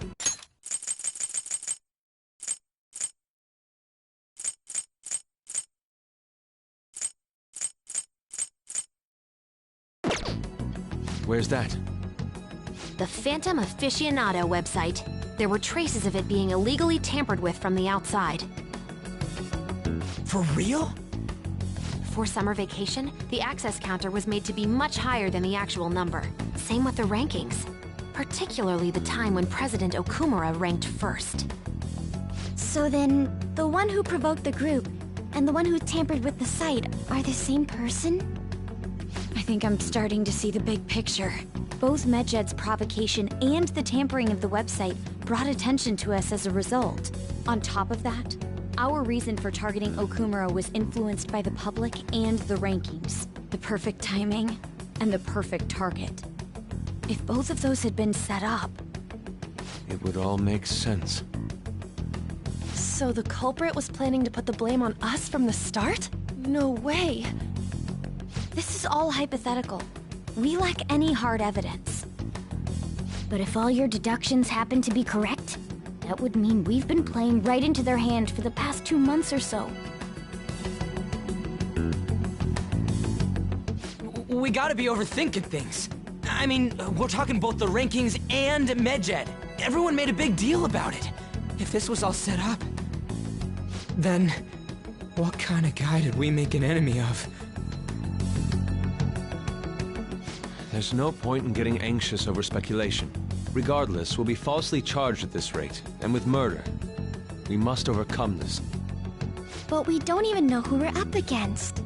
[SPEAKER 8] Where's that?
[SPEAKER 1] The Phantom Aficionado website. There were traces of it being illegally tampered with from the outside.
[SPEAKER 21] For real?
[SPEAKER 1] For summer vacation, the access counter was made to be much higher than the actual number. Same with the rankings. Particularly the time when President Okumura ranked first.
[SPEAKER 10] So then, the one who provoked the group and the one who tampered with the site are the same person?
[SPEAKER 1] I think I'm starting to see the big picture. Both Medjed's provocation and the tampering of the website brought attention to us as a result. On top of that, our reason for targeting Okumura was influenced by the public and the rankings. The perfect timing and the perfect target. If both of those had been set up...
[SPEAKER 8] It would all make sense.
[SPEAKER 7] So the culprit was planning to put the blame on us from the start? No way.
[SPEAKER 1] This is all hypothetical. We lack any hard evidence.
[SPEAKER 10] But if all your deductions happen to be correct, that would mean we've been playing right into their hand for the past 2 months or so.
[SPEAKER 21] We gotta be overthinking things. I mean, we're talking both the rankings and Medjed. Everyone made a big deal about it. If this was all set up, then what kind of guy did we make an enemy of?
[SPEAKER 8] There's no point in getting anxious over speculation. Regardless, we'll be falsely charged at this rate, and with murder. We must overcome this.
[SPEAKER 10] But we don't even know who we're up against.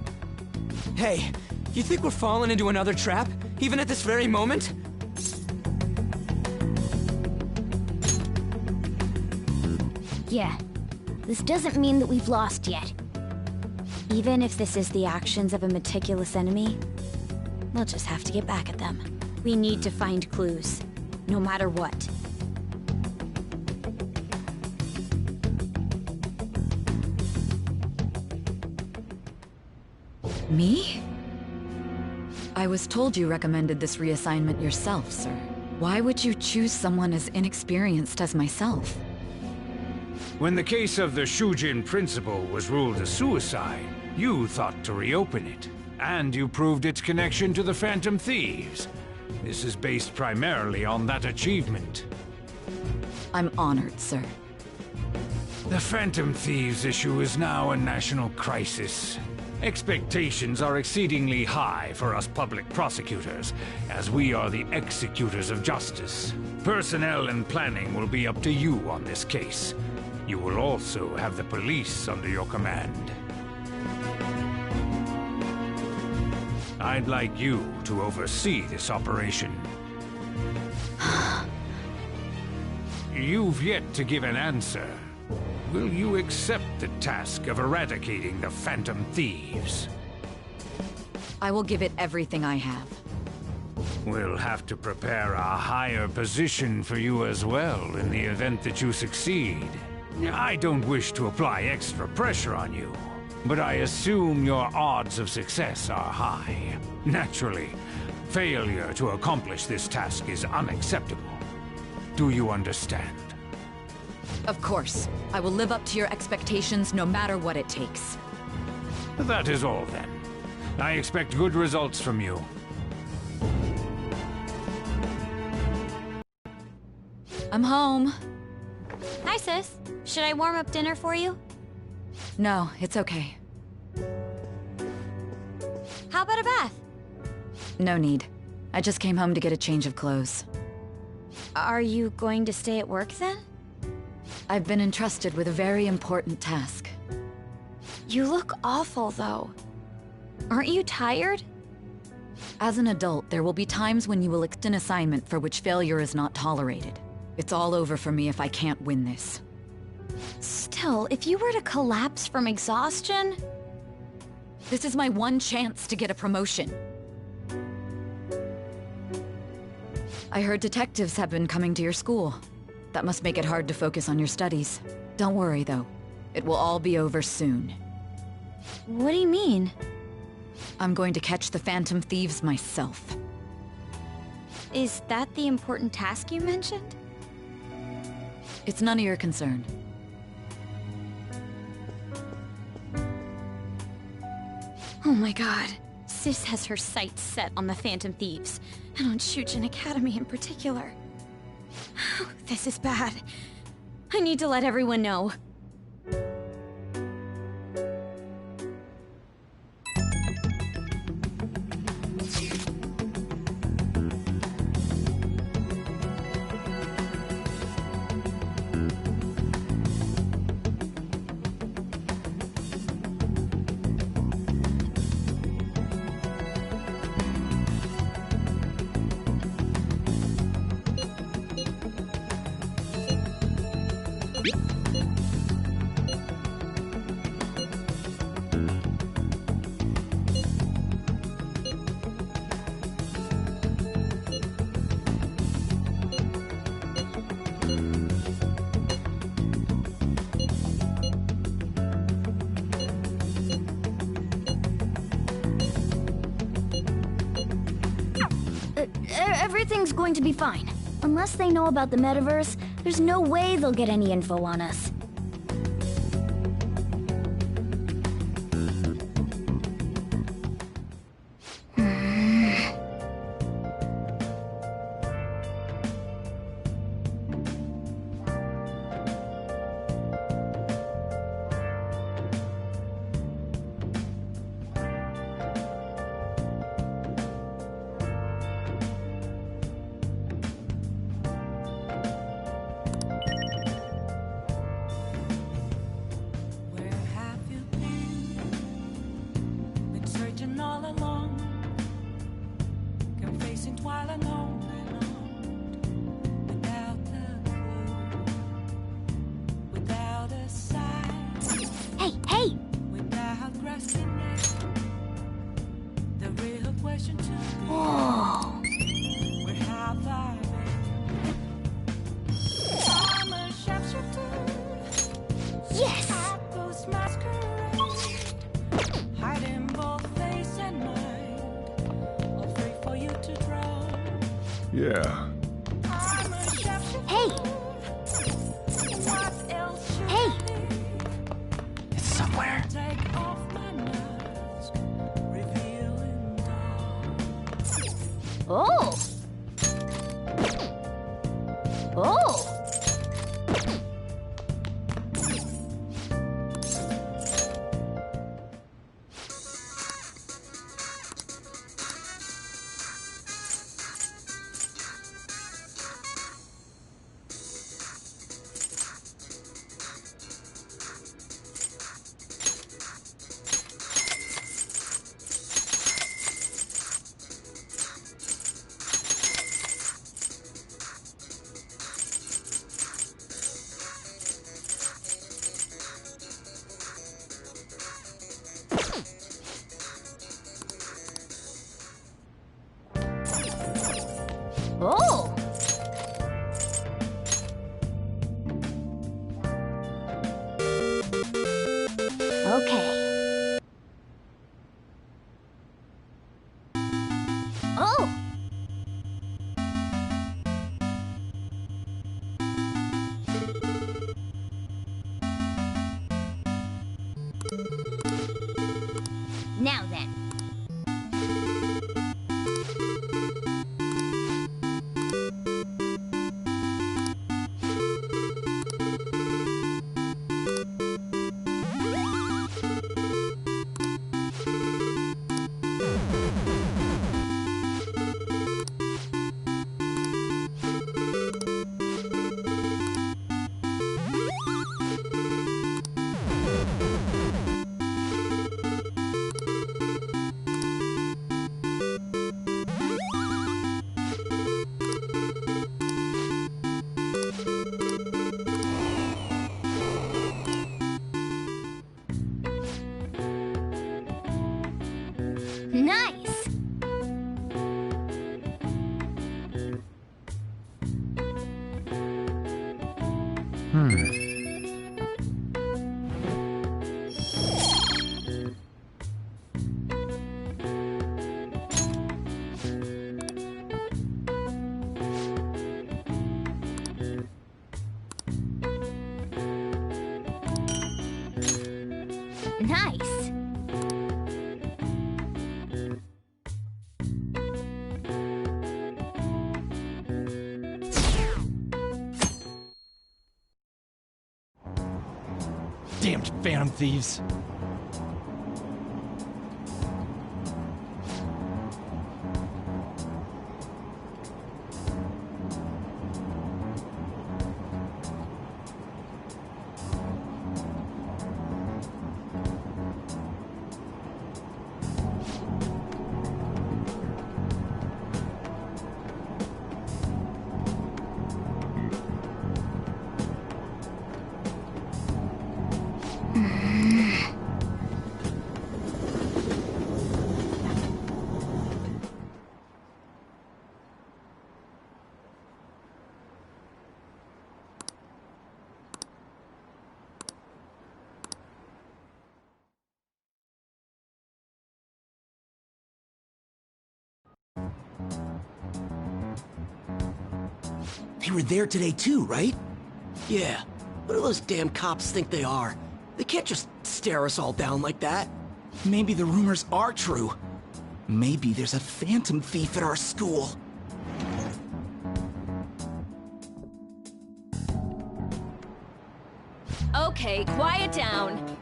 [SPEAKER 21] Hey, you think we're falling into another trap, even at this very moment?
[SPEAKER 10] Yeah. This doesn't mean that we've lost yet.
[SPEAKER 1] Even if this is the actions of a meticulous enemy, we'll just have to get back at them. We need to find clues, no matter what.
[SPEAKER 4] Me? I was told you recommended this reassignment yourself, sir. Why would you choose someone as inexperienced as myself?
[SPEAKER 12] When the case of the Shujin principal was ruled a suicide, you thought to reopen it. And you proved its connection to the Phantom Thieves. This is based primarily on that achievement.
[SPEAKER 4] I'm honored, sir.
[SPEAKER 12] The Phantom Thieves issue is now a national crisis. Expectations are exceedingly high for us public prosecutors, as we are the executors of justice. Personnel and planning will be up to you on this case. You will also have the police under your command. I'd like you to oversee this operation. You've yet to give an answer. Will you accept the task of eradicating the Phantom Thieves?
[SPEAKER 4] I will give it everything I have.
[SPEAKER 12] We'll have to prepare a higher position for you as well in the event that you succeed. I don't wish to apply extra pressure on you, but I assume your odds of success are high. Naturally, failure to accomplish this task is unacceptable. Do you understand?
[SPEAKER 4] Of course. I will live up to your expectations no matter what it takes.
[SPEAKER 12] That is all then. I expect good results from you.
[SPEAKER 4] I'm home.
[SPEAKER 1] Hi, sis. Should I warm up dinner for you?
[SPEAKER 4] No, it's okay.
[SPEAKER 1] How about a bath?
[SPEAKER 4] No need. I just came home to get a change of clothes.
[SPEAKER 1] Are you going to stay at work then?
[SPEAKER 4] I've been entrusted with a very important task.
[SPEAKER 1] You look awful, though. Aren't you tired?
[SPEAKER 4] As an adult, there will be times when you will accept an assignment for which failure is not tolerated. It's all over for me if I can't win this.
[SPEAKER 1] Still, if you were to collapse from exhaustion...
[SPEAKER 4] This is my one chance to get a promotion. I heard detectives have been coming to your school. That must make it hard to focus on your studies. Don't worry, though. It will all be over soon.
[SPEAKER 1] What do you mean?
[SPEAKER 4] I'm going to catch the Phantom Thieves myself.
[SPEAKER 1] Is that the important task you mentioned?
[SPEAKER 4] It's none of your concern.
[SPEAKER 1] Oh my god. Sis has her sights set on the Phantom Thieves, and on Shujin Academy in particular. This is bad. I need to let everyone know.
[SPEAKER 10] Everything's going to be fine. Unless they know about the metaverse, there's no way they'll get any info on us.
[SPEAKER 2] Where have you been searching all along, kept facing twilight on and on, without a clue, without a sign.
[SPEAKER 10] Hey!
[SPEAKER 2] Without grasping it, the real question to me.
[SPEAKER 10] Whoa.
[SPEAKER 2] Where have I been? I'm a sharpshooter.
[SPEAKER 10] Yes!
[SPEAKER 2] At those masquerades, hiding both face and mind, afraid for you to drown.
[SPEAKER 3] Yeah.
[SPEAKER 2] I'm a sharpshooter.
[SPEAKER 10] Hey!
[SPEAKER 2] What else should
[SPEAKER 10] Hey!
[SPEAKER 2] I be?
[SPEAKER 21] It's somewhere.
[SPEAKER 2] Take off my mask, revealing dawn.
[SPEAKER 10] Oh! Oh! Oh! Okay. Oh! Now then. Nice! Nice!
[SPEAKER 21] Damned Phantom Thieves.
[SPEAKER 17] They were there today too, right?
[SPEAKER 20] Yeah. What do those damn cops think they are? They can't just stare us all down like that.
[SPEAKER 17] Maybe the rumors are true. Maybe there's a phantom thief at our school.
[SPEAKER 19] Okay, quiet down.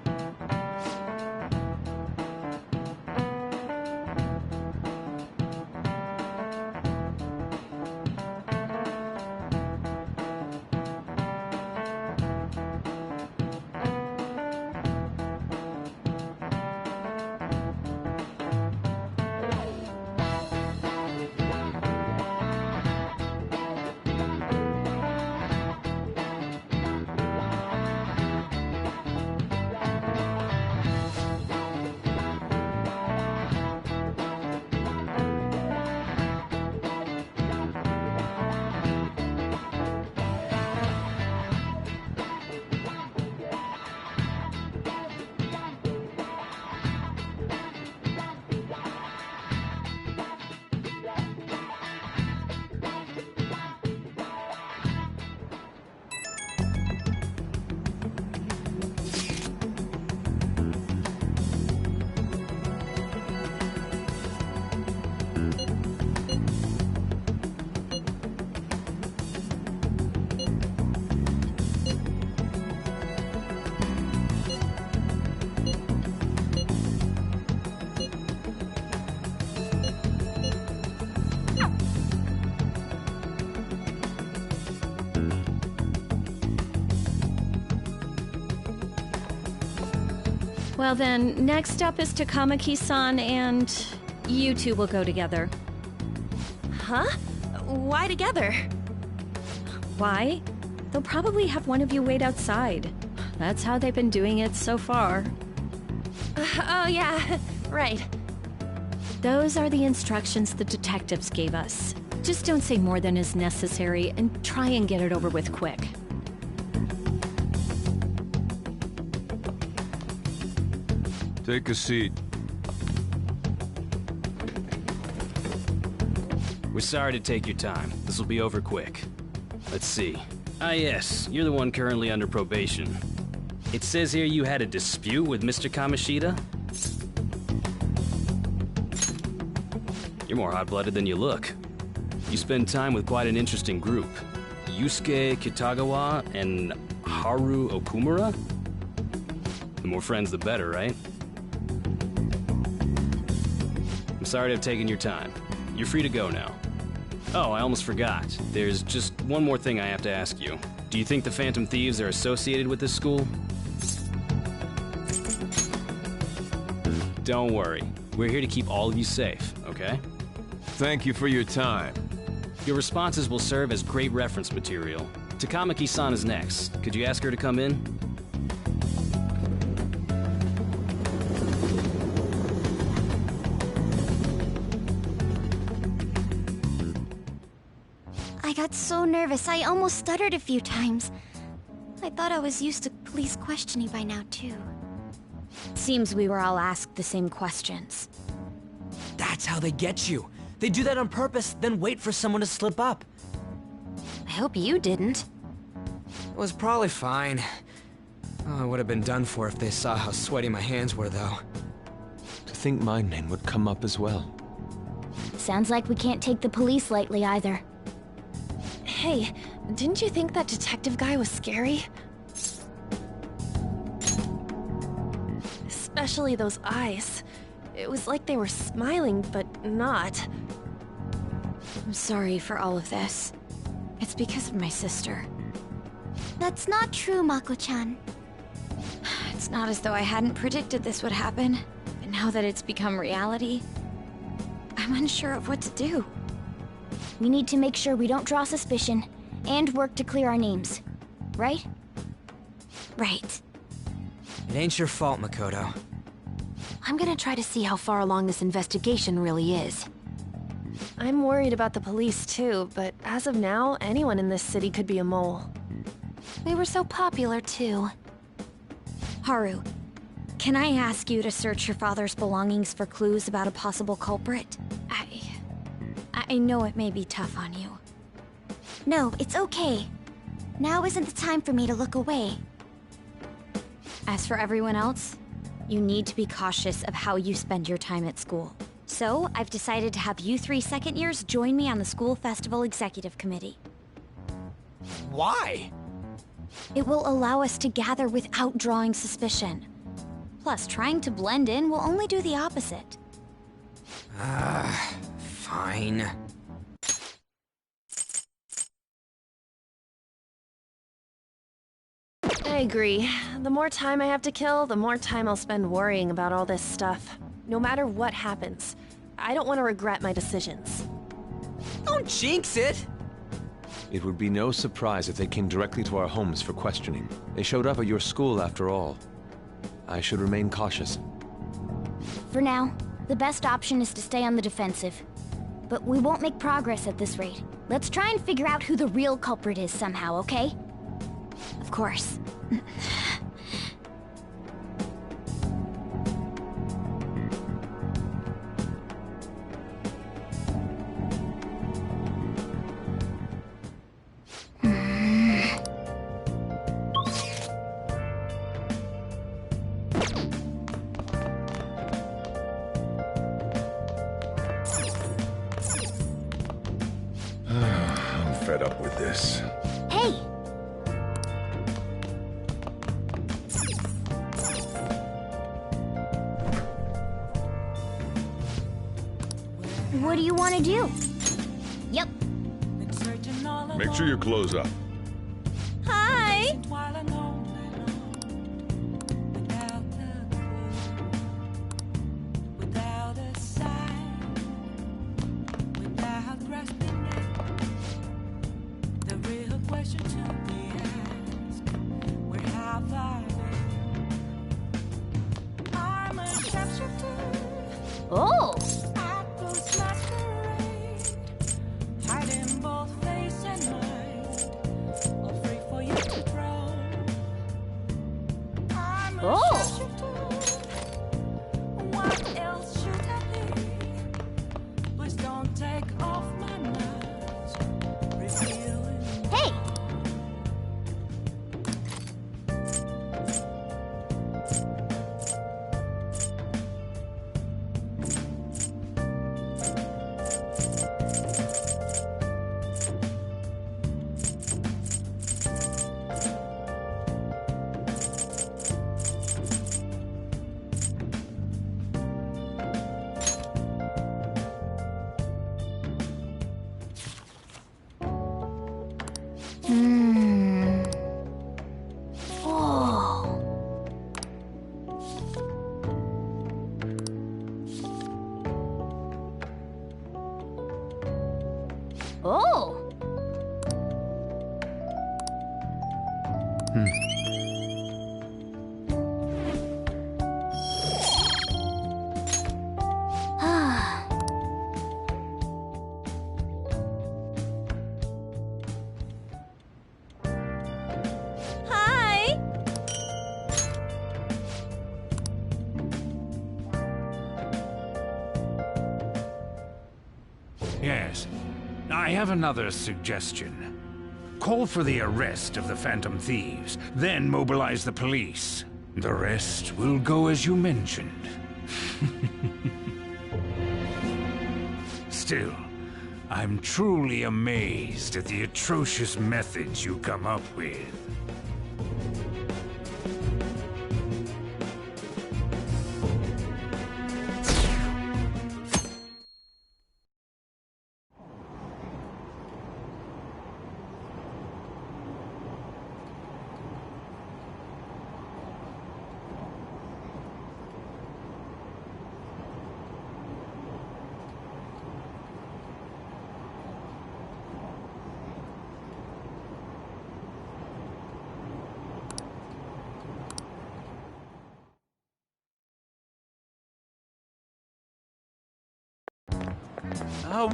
[SPEAKER 7] Well then, next up is Takamaki-san, and you two will go together. Huh? Why together? Why? They'll probably have one of you wait outside. That's how they've been doing it so far. Oh yeah, right. Those are the instructions the detectives gave us. Just don't say more than is necessary, and try and get it over with quick.
[SPEAKER 3] Take a seat.
[SPEAKER 11] We're sorry to take your time. This will be over quick. Let's see. Ah yes, you're the one currently under probation. It says here you had a dispute with Mr. Kamoshida? You're more hot-blooded than you look. You spend time with quite an interesting group. Yusuke Kitagawa and Haru Okumura? The more friends, the better, right? I'm sorry to have taken your time. You're free to go now. Oh, I almost forgot. There's just one more thing I have to ask you. Do you think the Phantom Thieves are associated with this school? Don't worry. We're here to keep all of you safe, okay?
[SPEAKER 3] Thank you for your time.
[SPEAKER 11] Your responses will serve as great reference material. Takamaki-san is next. Could you ask her to come in?
[SPEAKER 10] I got so nervous, I almost stuttered a few times. I thought I was used to police questioning by now, too.
[SPEAKER 1] Seems we were all asked the same questions.
[SPEAKER 21] That's how they get you. They do that on purpose, then wait for someone to slip up.
[SPEAKER 1] I hope you didn't.
[SPEAKER 21] It was probably fine. Oh, I would have been done for if they saw how sweaty my hands were, though.
[SPEAKER 8] To think my name would come up as well.
[SPEAKER 10] Sounds like we can't take the police lightly either.
[SPEAKER 7] Hey, didn't you think that detective guy was scary? Especially those eyes. It was like they were smiling, but not.
[SPEAKER 1] I'm sorry for all of this. It's because of my sister.
[SPEAKER 10] That's not true, Mako-chan.
[SPEAKER 1] It's not as though I hadn't predicted this would happen, but now that it's become reality, I'm unsure of what to do.
[SPEAKER 10] We need to make sure we don't draw suspicion, and work to clear our names. Right?
[SPEAKER 1] Right.
[SPEAKER 21] It ain't your fault, Makoto.
[SPEAKER 22] I'm gonna try to see how far along this investigation really is.
[SPEAKER 7] I'm worried about the police too, but as of now, anyone in this city could be a mole.
[SPEAKER 22] We were so popular too.
[SPEAKER 1] Haru, can I ask you to search your father's belongings for clues about a possible culprit? I know it may be tough on you.
[SPEAKER 6] No, it's okay. Now isn't the time for me to look away.
[SPEAKER 1] As for everyone else, you need to be cautious of how you spend your time at school. So, I've decided to have you 3 second years join me on the school festival executive committee.
[SPEAKER 21] Why?
[SPEAKER 1] It will allow us to gather without drawing suspicion. Plus, trying to blend in will only do the opposite.
[SPEAKER 21] Fine.
[SPEAKER 7] I agree. The more time I have to kill, the more time I'll spend worrying about all this stuff. No matter what happens, I don't want to regret my decisions.
[SPEAKER 21] Don't jinx it!
[SPEAKER 8] It would be no surprise if they came directly to our homes for questioning. They showed up at your school after all. I should remain cautious.
[SPEAKER 6] For now, the best option is to stay on the defensive. But we won't make progress at this rate. Let's try and figure out who the real culprit is somehow, okay? Of course.
[SPEAKER 9] I'm fed up with this.
[SPEAKER 6] Hey! What do you want to do? Yep.
[SPEAKER 9] Make sure you close up.
[SPEAKER 6] Hi! Oh! Oh!
[SPEAKER 2] What else should I be? Please don't take off my mask. Revealing.
[SPEAKER 6] Hey! Oh. Oh. Hi.
[SPEAKER 12] Yes. I have another suggestion. Call for the arrest of the Phantom Thieves, then mobilize the police. The rest will go as you mentioned. Still, I'm truly amazed at the atrocious methods you come up with.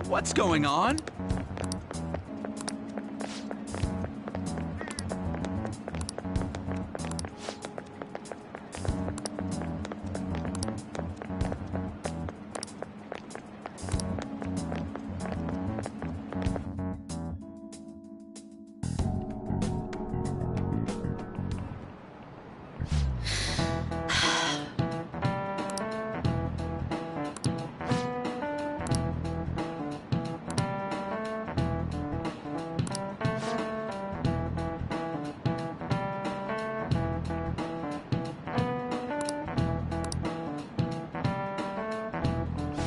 [SPEAKER 23] What's going on?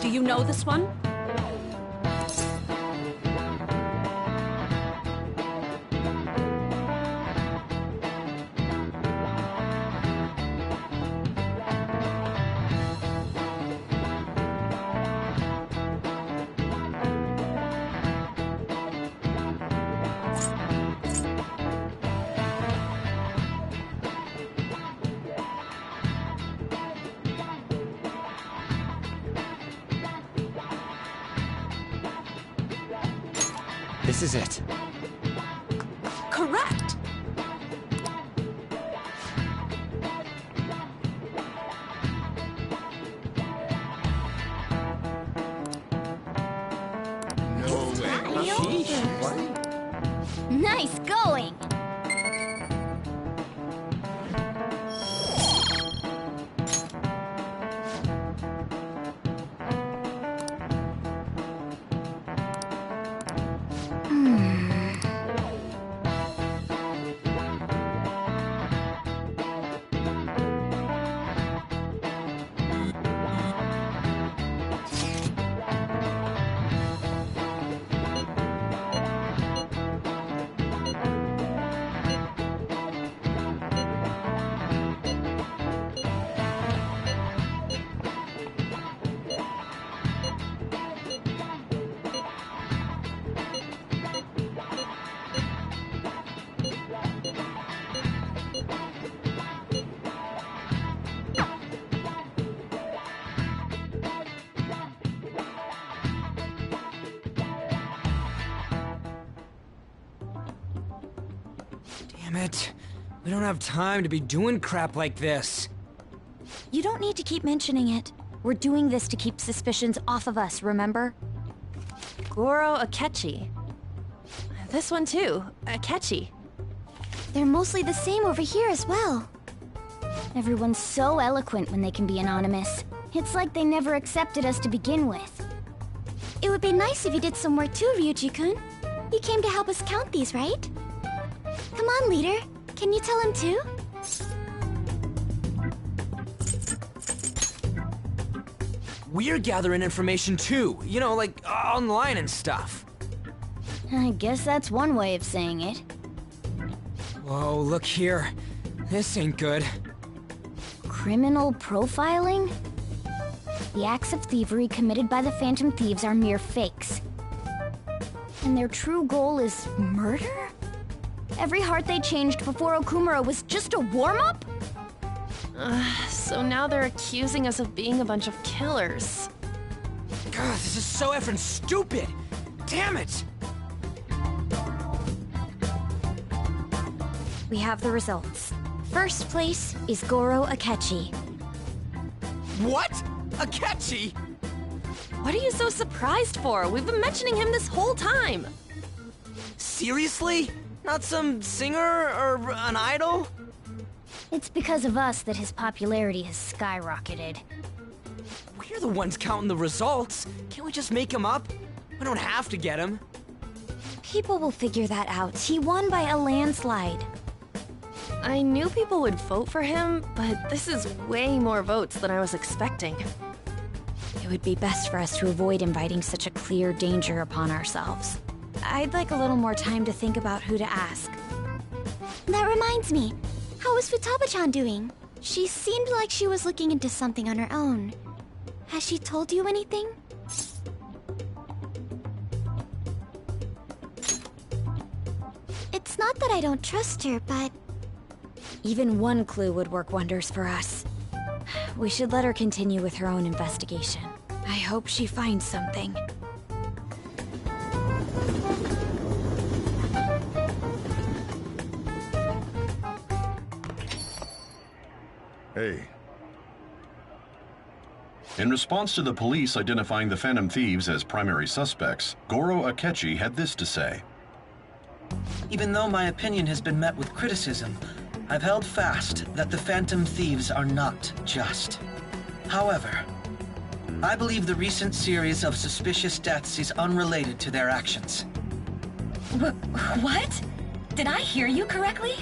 [SPEAKER 19] Do you know this one?
[SPEAKER 21] This is it.
[SPEAKER 19] Correct!
[SPEAKER 21] No way.
[SPEAKER 6] Nice going!
[SPEAKER 21] Damn it. We don't have time to be doing crap like this.
[SPEAKER 1] You don't need to keep mentioning it. We're doing this to keep suspicions off of us, remember?
[SPEAKER 7] Goro Akechi. This one too, Akechi.
[SPEAKER 6] They're mostly the same over here as well. Everyone's so eloquent when they can be anonymous. It's like they never accepted us to begin with. It would be nice if you did some work too, Ryuji-kun. You came to help us count these, right? Come on, leader. Can you tell him too?
[SPEAKER 21] We're gathering information too, you know, like online and stuff.
[SPEAKER 6] I guess that's one way of saying it.
[SPEAKER 21] Whoa, look here. This ain't good.
[SPEAKER 6] Criminal profiling? The acts of thievery committed by the Phantom Thieves are mere fakes. And their true goal is murder? Every heart they changed before Okumura was just a warm-up?
[SPEAKER 7] So now they're accusing us of being a bunch of killers.
[SPEAKER 21] God, this is so effing stupid! Damn it!
[SPEAKER 1] We have the results. First place is Goro Akechi.
[SPEAKER 21] What? Akechi?
[SPEAKER 7] What are you so surprised for? We've been mentioning him this whole time.
[SPEAKER 21] Seriously? Not some singer or an idol?
[SPEAKER 6] It's because of us that his popularity has skyrocketed.
[SPEAKER 21] We're the ones counting the results. Can't we just make him up? We don't have to get him.
[SPEAKER 1] People will figure that out. He won by a landslide.
[SPEAKER 7] I knew people would vote for him, but this is way more votes than I was expecting.
[SPEAKER 1] It would be best for us to avoid inviting such a clear danger upon ourselves. I'd like a little more time to think about who to ask.
[SPEAKER 6] That reminds me. How is Futaba-chan doing? She seemed like she was looking into something on her own. Has she told you anything? It's not that I don't trust her, but...
[SPEAKER 1] Even one clue would work wonders for us. We should let her continue with her own investigation. I hope she finds something.
[SPEAKER 9] Hey.
[SPEAKER 13] In response to the police identifying the Phantom Thieves as primary suspects, Goro Akechi had this to say.
[SPEAKER 15] Even though my opinion has been met with criticism, I've held fast that the Phantom Thieves are not just. However, I believe the recent series of suspicious deaths is unrelated to their actions.
[SPEAKER 23] What? Did I hear you correctly?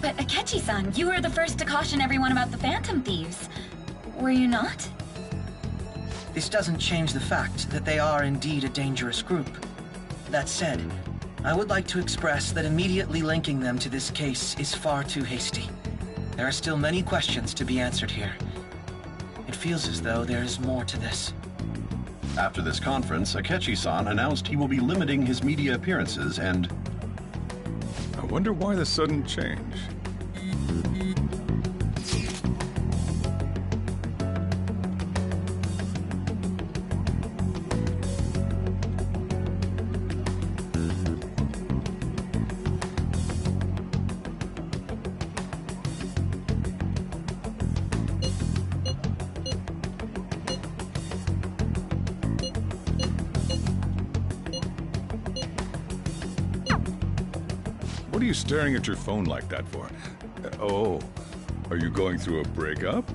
[SPEAKER 23] But Akechi-san, you were the first to caution everyone about the Phantom Thieves. Were you not?
[SPEAKER 15] This doesn't change the fact that they are indeed a dangerous group. That said, I would like to express that immediately linking them to this case is far too hasty. There are still many questions to be answered here. It feels as though there is more to this.
[SPEAKER 13] After this conference, Akechi-san announced he will be limiting his media appearances and...
[SPEAKER 9] I wonder why the sudden change. What are you staring at your phone like that for? Oh, are you going through a breakup?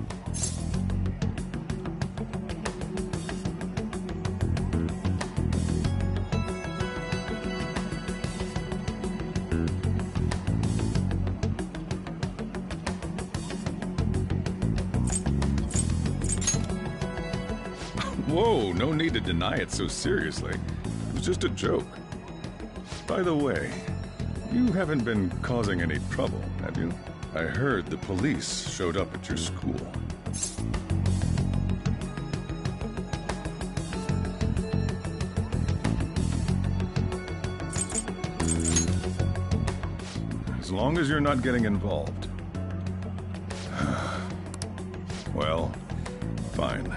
[SPEAKER 9] Whoa, no need to deny it so seriously. It was just a joke. By the way, you haven't been causing any trouble, have you? I heard the police showed up at your school. As long as you're not getting involved. Well, fine.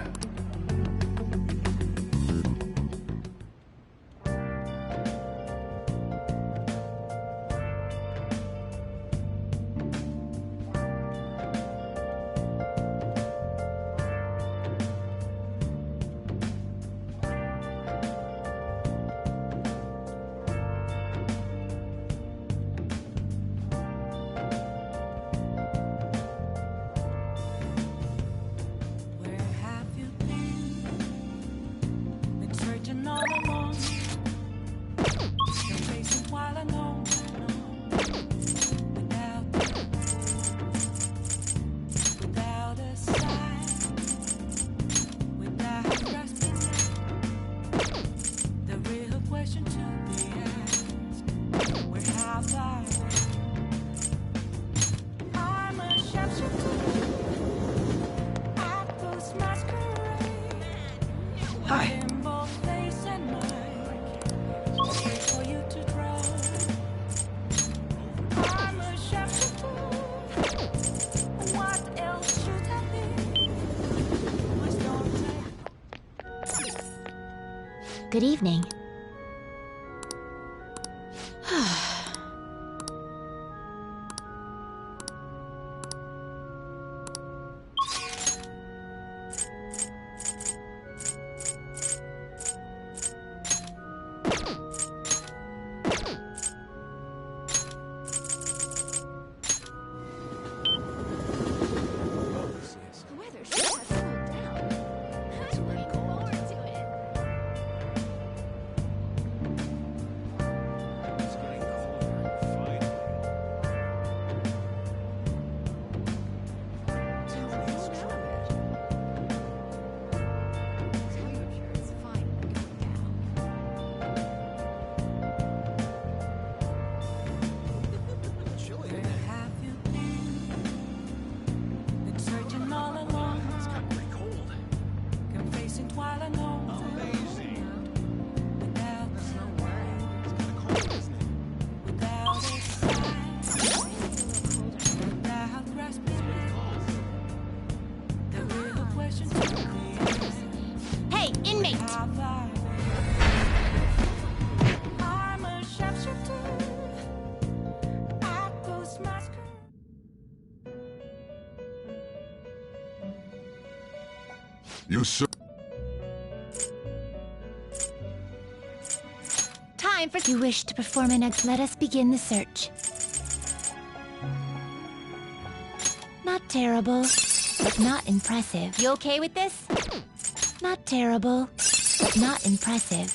[SPEAKER 15] Hi.
[SPEAKER 10] Good evening.
[SPEAKER 6] Hey, inmate!
[SPEAKER 9] You sir.
[SPEAKER 10] Time for you wish to perform an let us begin the search. Not terrible, but not impressive.
[SPEAKER 6] You okay with this?
[SPEAKER 10] Not terrible, but not impressive.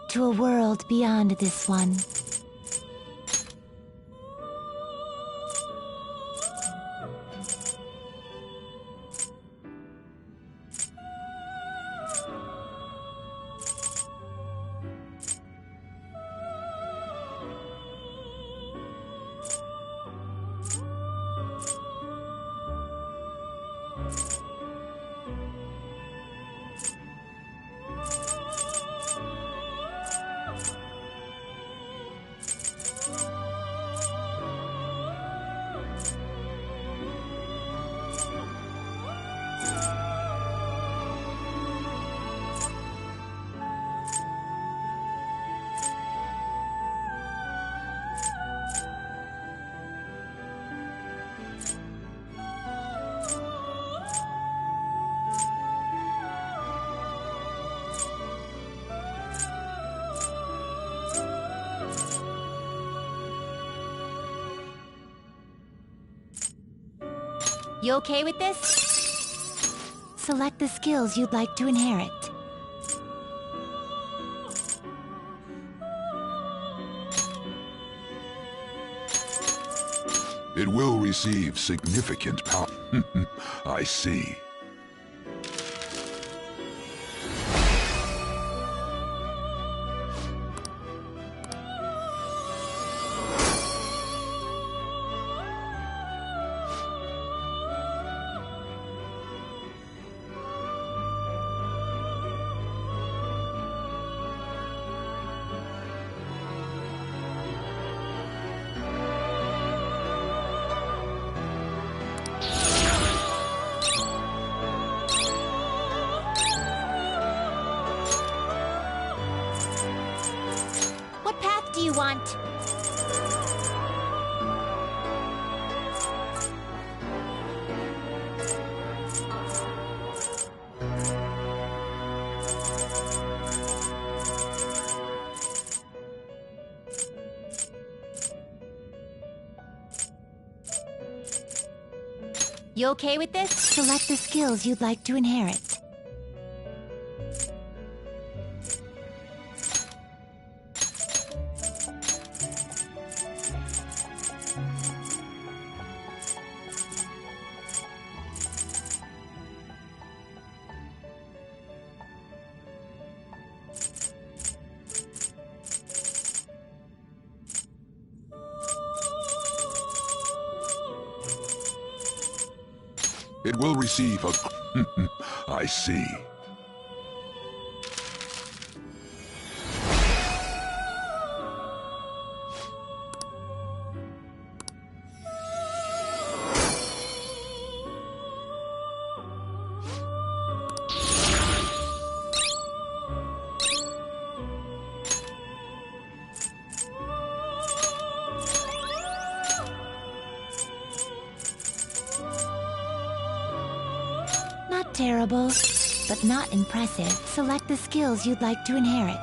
[SPEAKER 10] To a world beyond this one. You okay with this? Select the skills you'd like to inherit.
[SPEAKER 14] It will receive significant power. I see.
[SPEAKER 10] What path do you want? You okay with this? Select the skills you'd like to inherit.
[SPEAKER 14] It will receive a... I see.
[SPEAKER 10] Not terrible, but not impressive. Select the skills you'd like to inherit.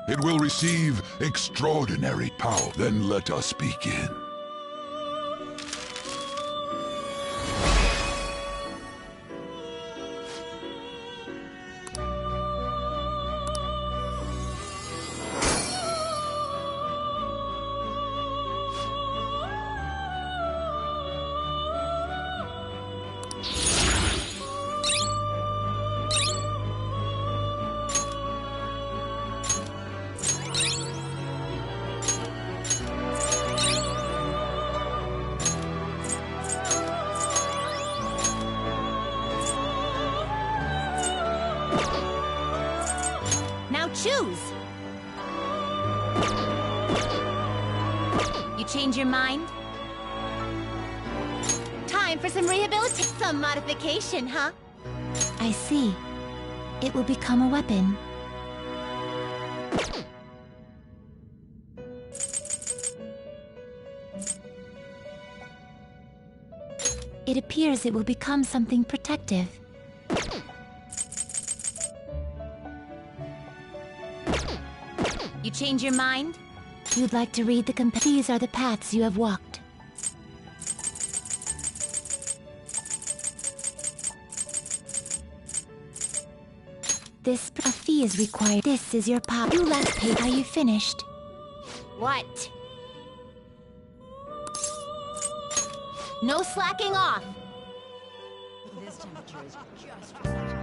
[SPEAKER 14] It will receive extraordinary power. Then let us begin.
[SPEAKER 10] Now choose! You change your mind? Time for some rehabilitation. Some modification, huh? I see. It will become a weapon. It appears it will become something protective. You change your mind? You'd like to read the These are the paths you have walked. A fee is required. This is your power. You last paid. Are you finished? What? No slacking off! This temperature is just right.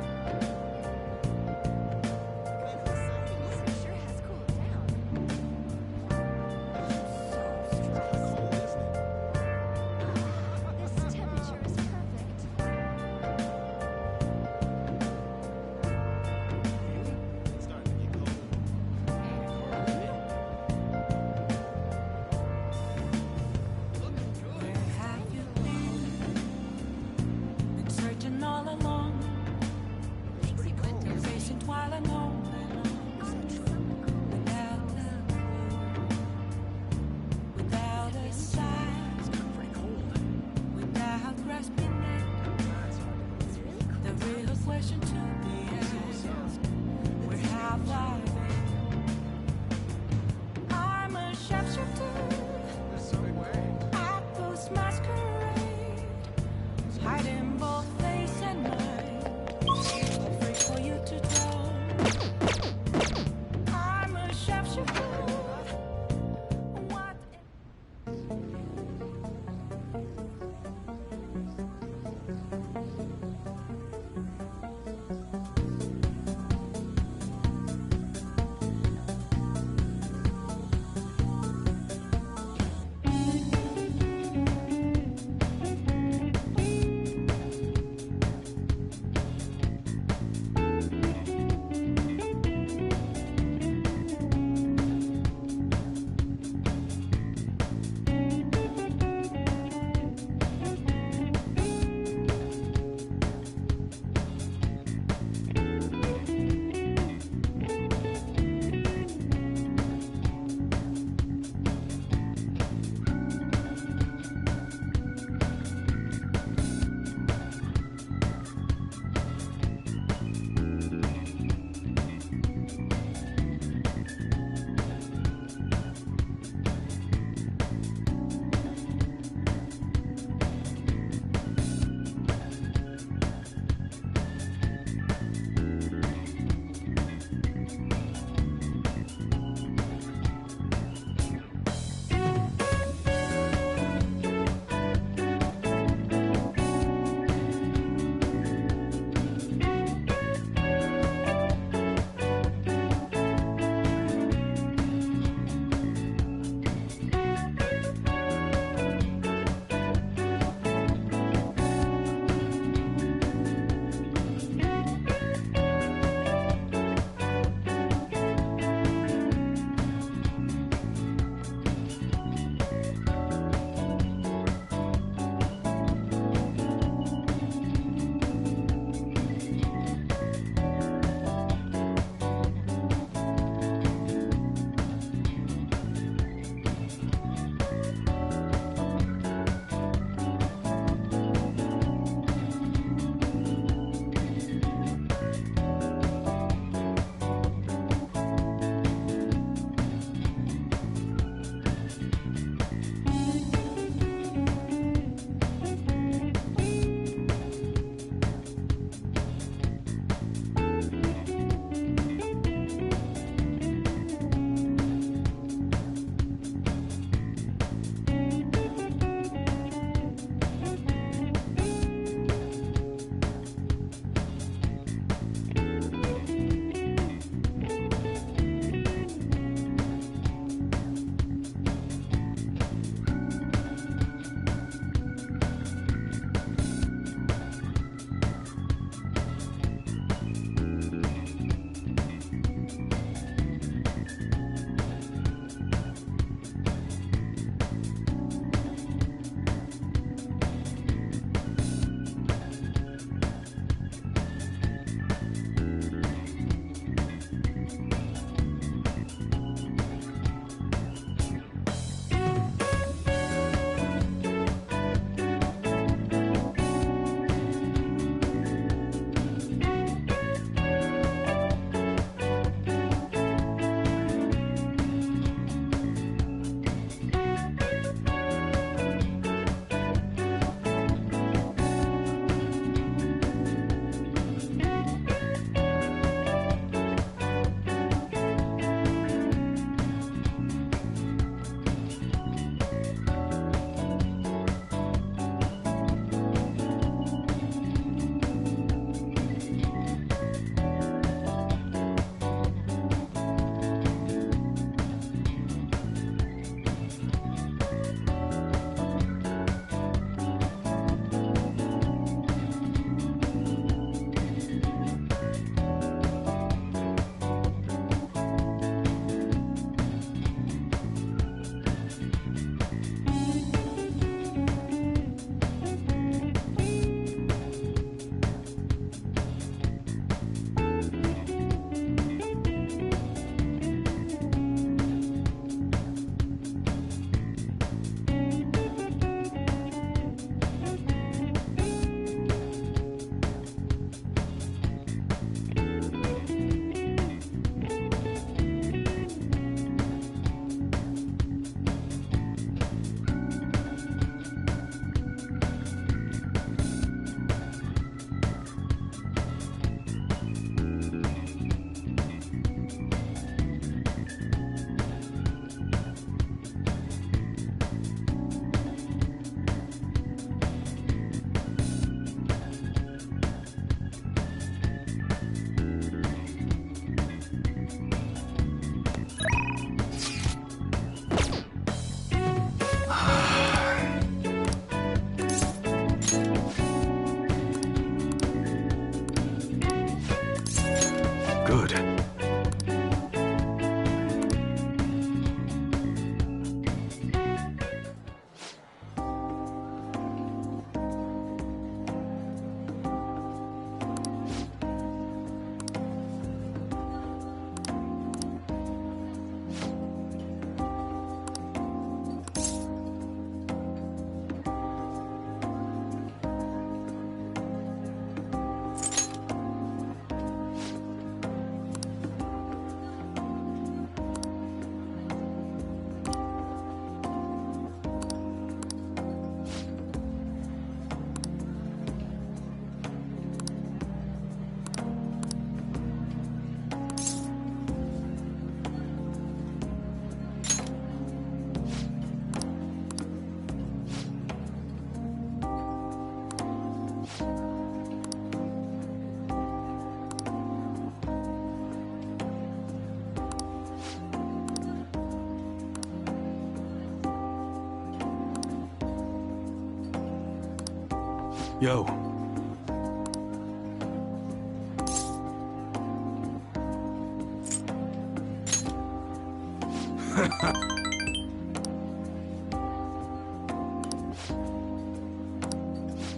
[SPEAKER 8] Yo.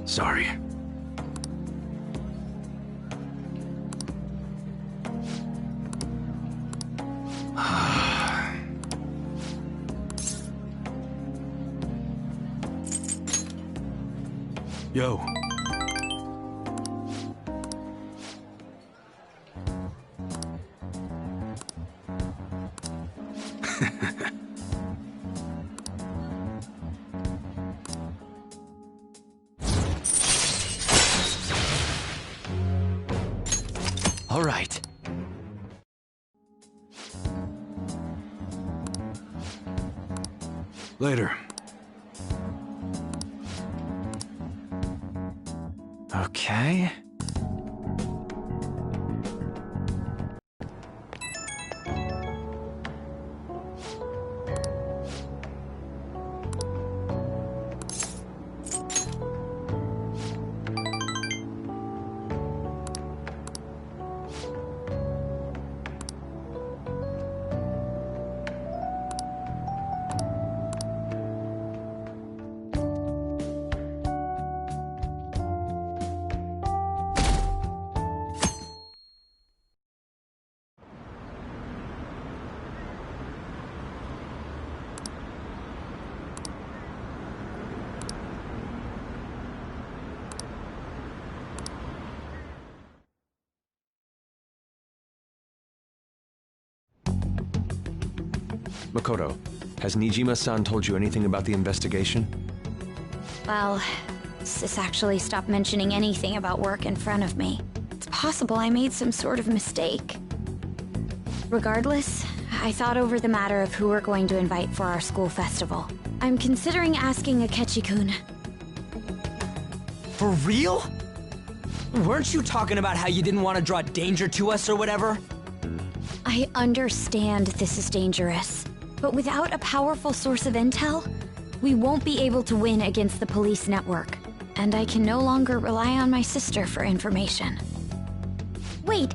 [SPEAKER 8] Sorry. Yo. All right. Later.
[SPEAKER 21] Okay.
[SPEAKER 8] Makoto, has Nijima-san told you anything about the investigation?
[SPEAKER 1] Well, Sis actually stopped mentioning anything about work in front of me. It's possible I made some sort of mistake. Regardless, I thought over the matter of who we're going to invite for our school festival. I'm considering asking Akechi-kun.
[SPEAKER 21] For real? Weren't you talking about how you didn't want to draw danger to us or whatever?
[SPEAKER 1] I understand this is dangerous, but without a powerful source of intel, we won't be able to win against the police network. And I can no longer rely on my sister for information.
[SPEAKER 6] Wait,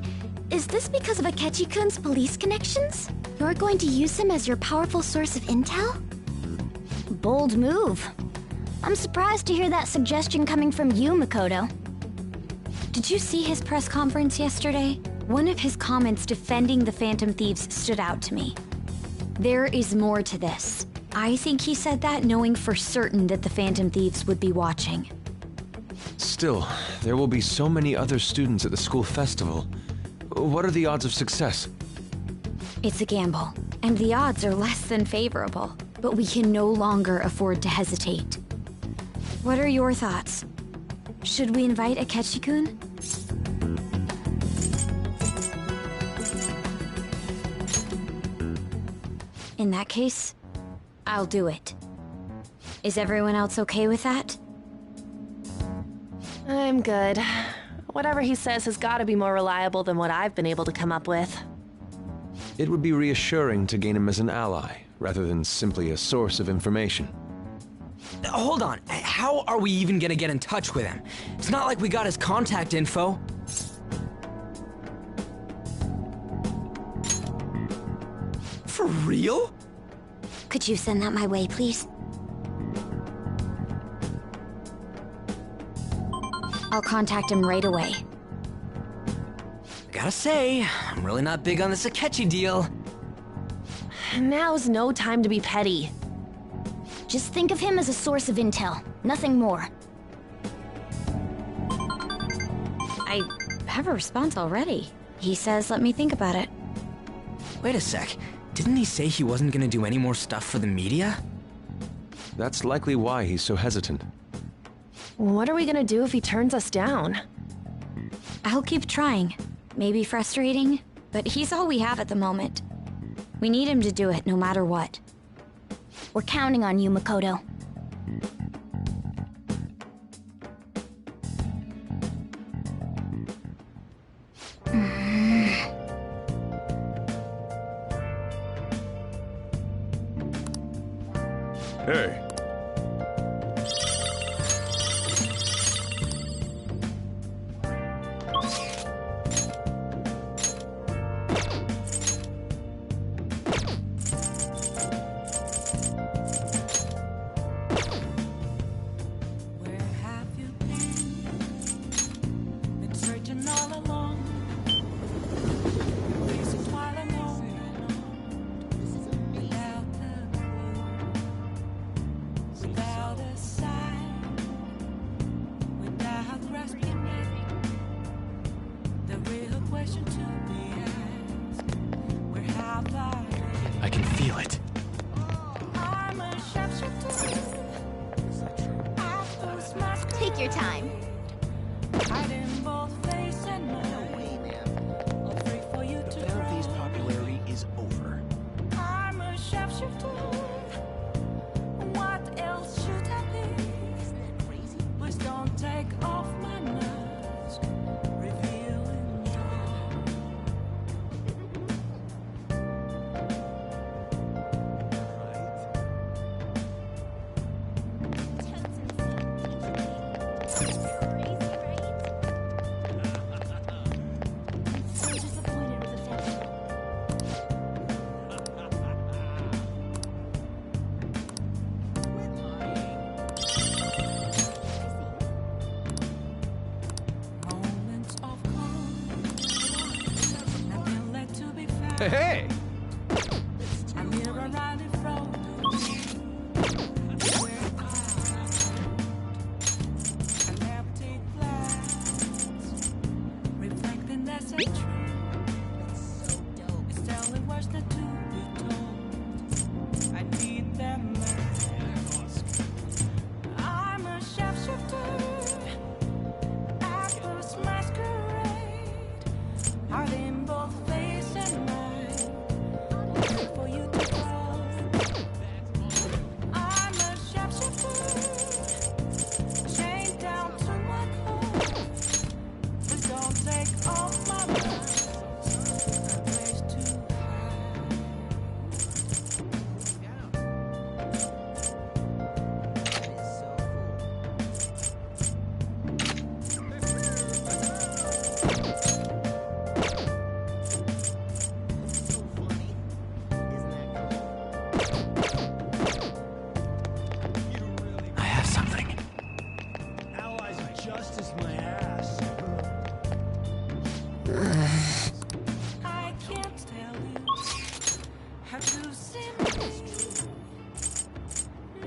[SPEAKER 6] is this because of Akechi-kun's police connections? You're going to use him as your powerful source of intel? Bold move. I'm surprised to hear that suggestion coming from you, Makoto.
[SPEAKER 1] Did you see his press conference yesterday? One of his comments defending the Phantom Thieves stood out to me. There is more to this. I think he said that knowing for certain that the Phantom Thieves would be watching.
[SPEAKER 8] Still, there will be so many other students at the school festival. What are the odds of success?
[SPEAKER 1] It's a gamble, and the odds are less than favorable, but we can no longer afford to hesitate. What are your thoughts? Should we invite Akechi-kun? In that case, I'll do it. Is everyone else okay with that?
[SPEAKER 7] I'm good. Whatever he says has got to be more reliable than what I've been able to come up with.
[SPEAKER 8] It would be reassuring to gain him as an ally, rather than simply a source of information.
[SPEAKER 21] Hold on, how are we even gonna get in touch with him? It's not like we got his contact info. For real?
[SPEAKER 1] Could you send that my way, please? I'll contact him right away.
[SPEAKER 21] Gotta say, I'm really not big on this Akechi deal.
[SPEAKER 7] Now's no time to be petty.
[SPEAKER 6] Just think of him as a source of intel, nothing more.
[SPEAKER 1] I have a response already. He says let me think about it.
[SPEAKER 21] Wait a sec, didn't he say he wasn't gonna do any more stuff for the media?
[SPEAKER 8] That's likely why he's so hesitant.
[SPEAKER 7] What are we gonna do if he turns us down?
[SPEAKER 1] I'll keep trying. Maybe frustrating, but he's all we have at the moment. We need him to do it no matter what.
[SPEAKER 6] We're counting on you, Makoto.
[SPEAKER 9] Hey.
[SPEAKER 6] Take your time.
[SPEAKER 2] Hiding both face and mind. Afraid for you to
[SPEAKER 17] Phantom popularity is over.
[SPEAKER 2] I'm a shapeshifter. What else should I be? Please don't take off my mask, revealing
[SPEAKER 3] Hey!
[SPEAKER 2] I'm here around in front of me. Where an empty glass, reflecting the century. It's telling what's not to be told. I need them mask. I'm a shapeshifter. Apples masquerade. Heart in both face and mind. For you to go. I'm a shapeshifter, chained down to my core. But don't take off my mask. A place to
[SPEAKER 17] I have something.
[SPEAKER 5] Allies of justice, my ass.
[SPEAKER 2] I can't tell you. Have to simply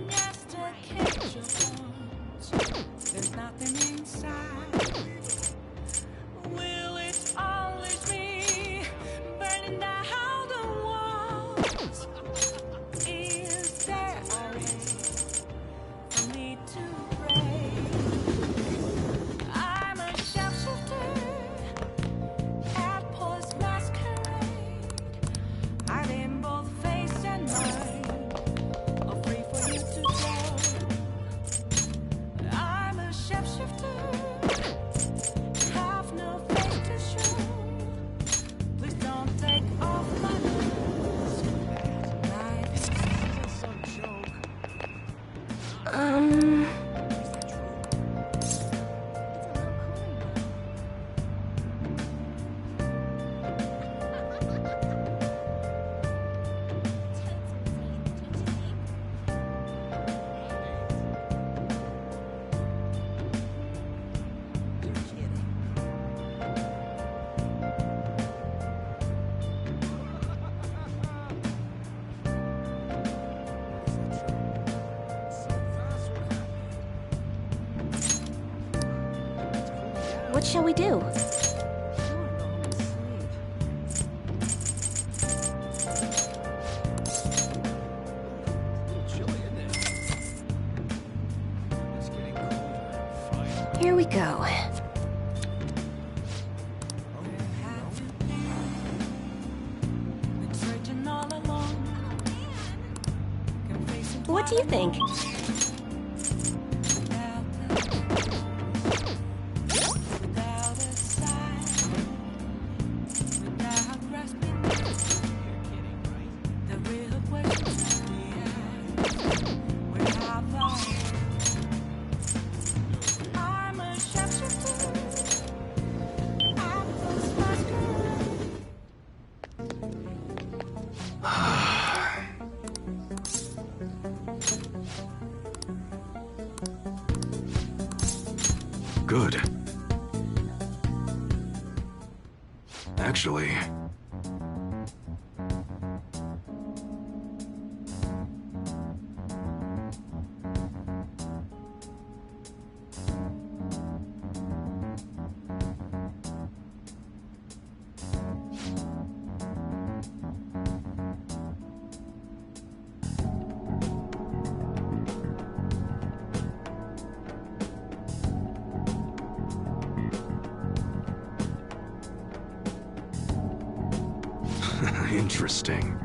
[SPEAKER 2] just a cage of bones. There's nothing inside. Will it always be burning down the walls? Is there a way for me to break? I'm a shapeshifter. Apples masquerade, hiding both face and mind, afraid for you to go. I'm a shapeshifter, have no face to show. Please don't take off my mask. It's some joke.
[SPEAKER 6] What shall we do? Here we go. What do you think?
[SPEAKER 14] Good. Actually, Interesting.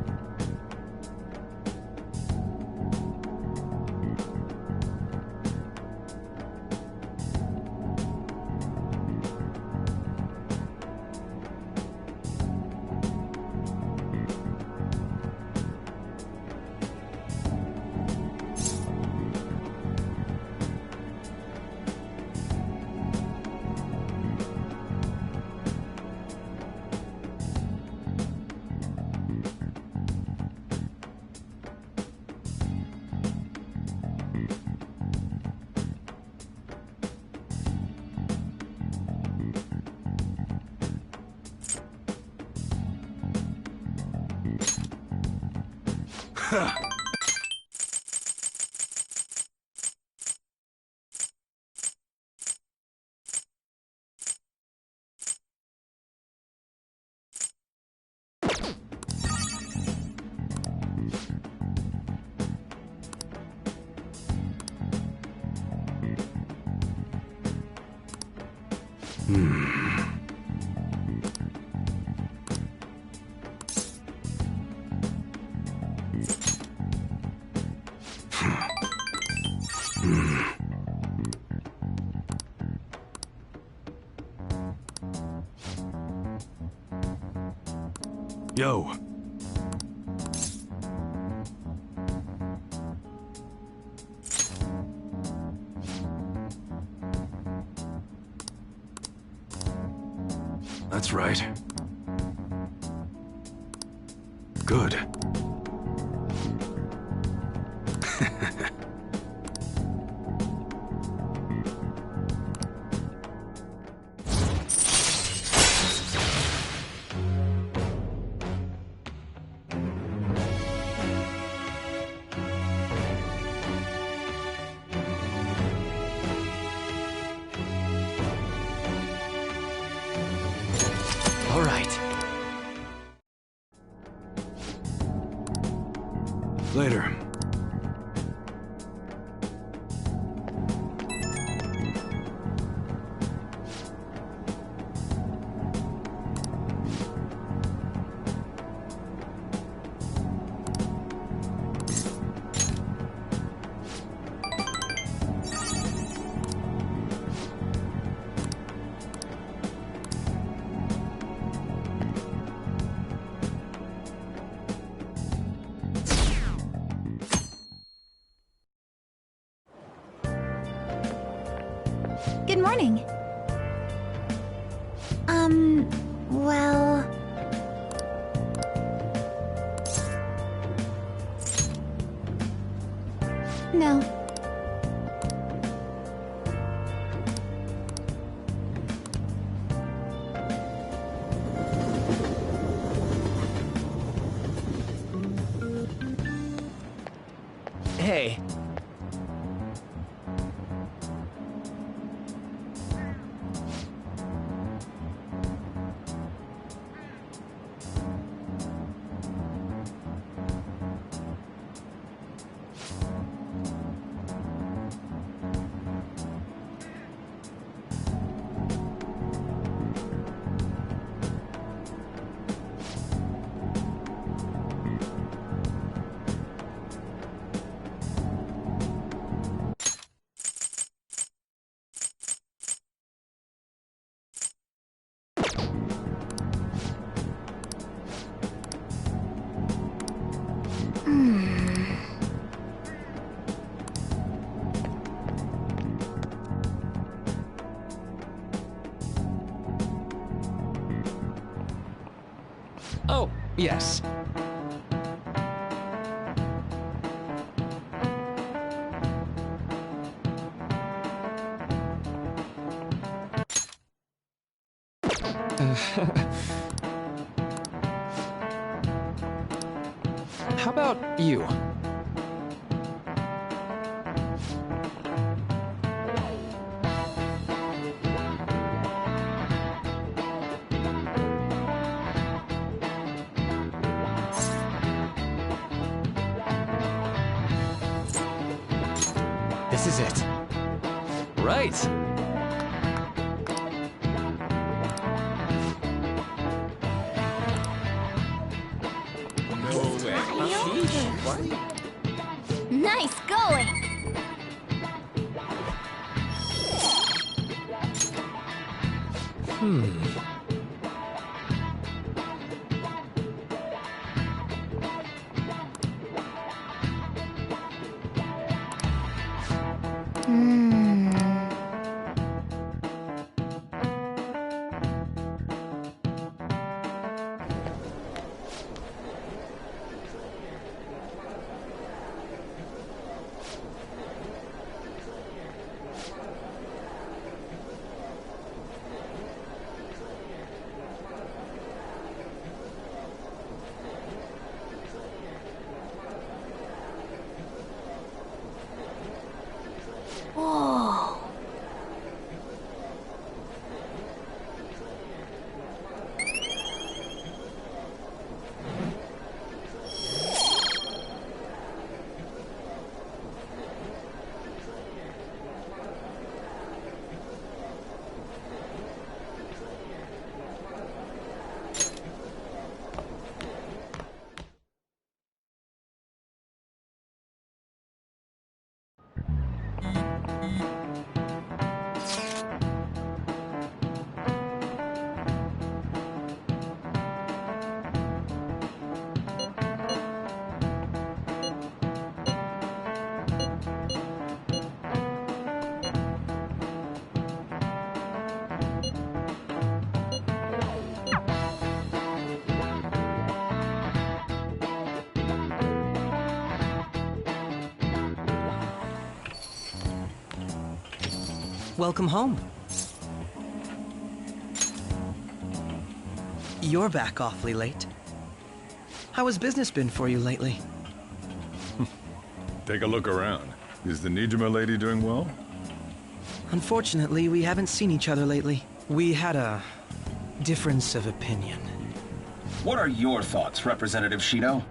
[SPEAKER 14] Yo. That's right. Good.
[SPEAKER 11] All right.
[SPEAKER 14] Later.
[SPEAKER 6] Good morning. Well... No.
[SPEAKER 21] Hey. Oh, yes. How about you? This is it. Right.
[SPEAKER 6] Nice going! Whoa.
[SPEAKER 15] Welcome home. You're back awfully late. How has business been for you lately?
[SPEAKER 9] Take a look around. Is the Nijima lady doing well?
[SPEAKER 15] Unfortunately, we haven't seen each other lately. We had a difference of opinion.
[SPEAKER 4] What are your thoughts, Representative Shido?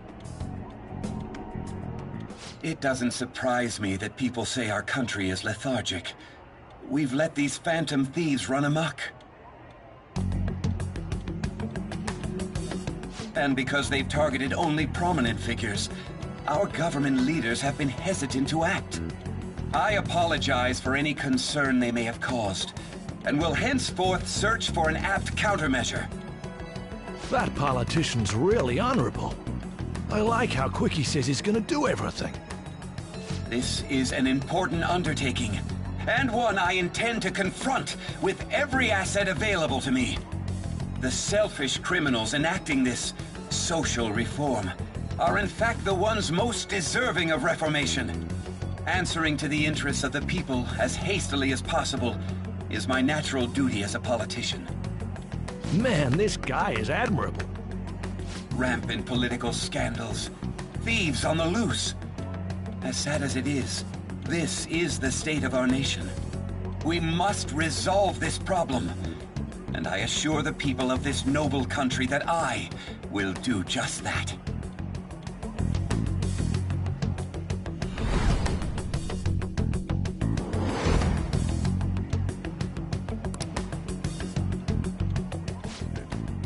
[SPEAKER 4] It doesn't surprise me that people say our country is lethargic. We've let these phantom thieves run amok. And because they've targeted only prominent figures, our government leaders have been hesitant to act. I apologize for any concern they may have caused, and will henceforth search for an apt countermeasure.
[SPEAKER 16] That politician's really honorable. I like how quick he says he's gonna do everything.
[SPEAKER 4] This is an important undertaking, and one I intend to confront with every asset available to me. The selfish criminals enacting this social reform are in fact the ones most deserving of reformation. Answering to the interests of the people as hastily as possible is my natural duty as a politician.
[SPEAKER 16] Man, this guy is admirable.
[SPEAKER 4] Rampant political scandals, thieves on the loose. As sad as it is, this is the state of our nation. We must resolve this problem, and I assure the people of this noble country that I will do just that.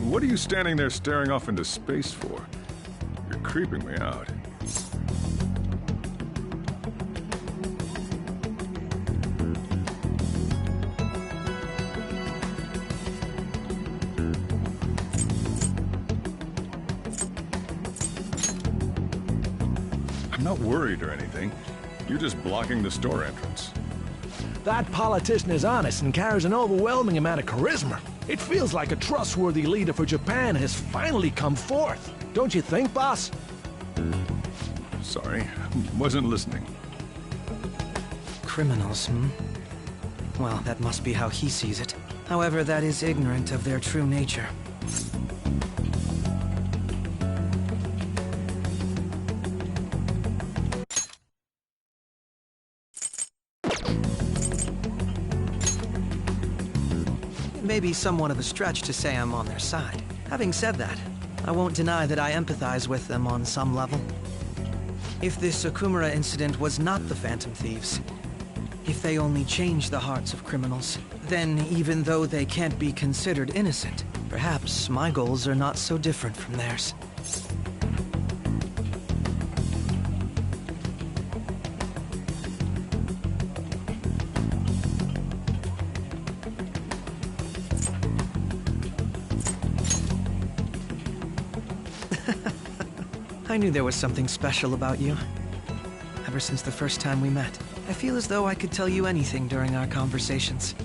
[SPEAKER 9] What are you standing there staring off into space for? You're creeping me out. I'm not worried or anything. You're just blocking the store entrance.
[SPEAKER 16] That politician is honest and carries an overwhelming amount of charisma. It feels like a trustworthy leader for Japan has finally come forth. Don't you think, boss?
[SPEAKER 9] Sorry, wasn't listening.
[SPEAKER 15] Criminals, Well, that must be how he sees it. However, that is ignorant of their true nature. It may be somewhat of a stretch to say I'm on their side. Having said that, I won't deny that I empathize with them on some level. If this Okumura incident was not the Phantom Thieves, if they only changed the hearts of criminals, then even though they can't be considered innocent, perhaps my goals are not so different from theirs.
[SPEAKER 18] I knew there was something special about you. Ever since the first time we met, I feel as though I could tell you anything during our conversations.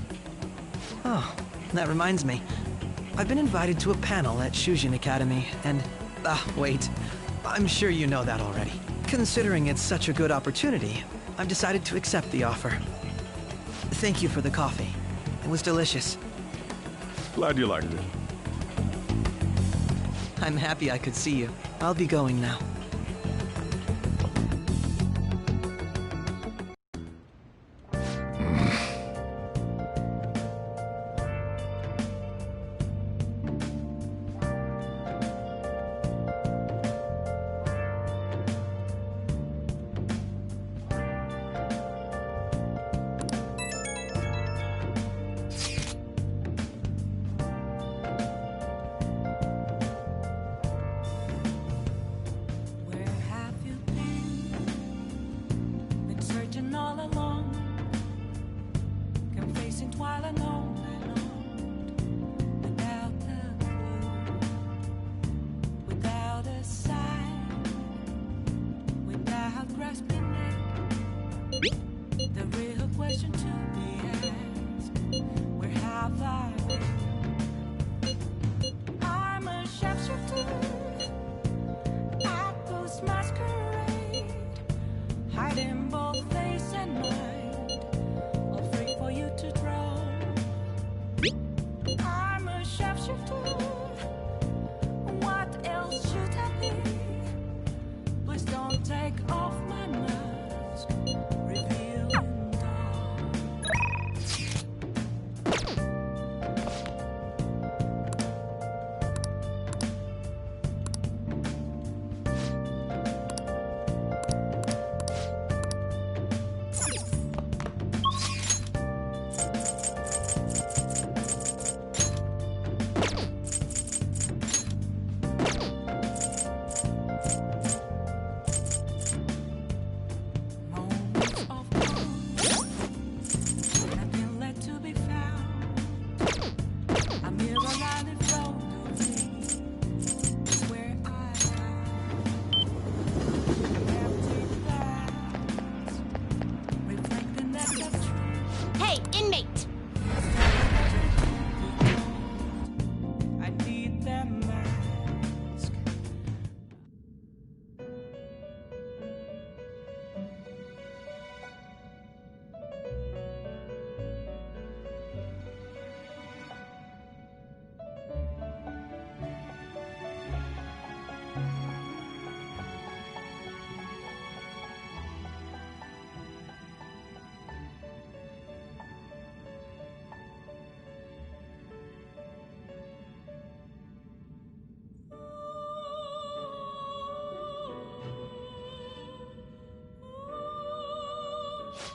[SPEAKER 18] Oh, that reminds me. I've been invited to a panel at Shujin Academy, and... wait. I'm sure you know that already. Considering it's such a good opportunity, I've decided to accept the offer. Thank you for the coffee. It was delicious.
[SPEAKER 9] Glad you liked it.
[SPEAKER 18] I'm happy I could see you. I'll be going now.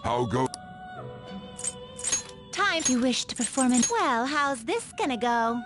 [SPEAKER 14] How go?
[SPEAKER 10] Time. You wish to perform an... Well, how's this gonna go?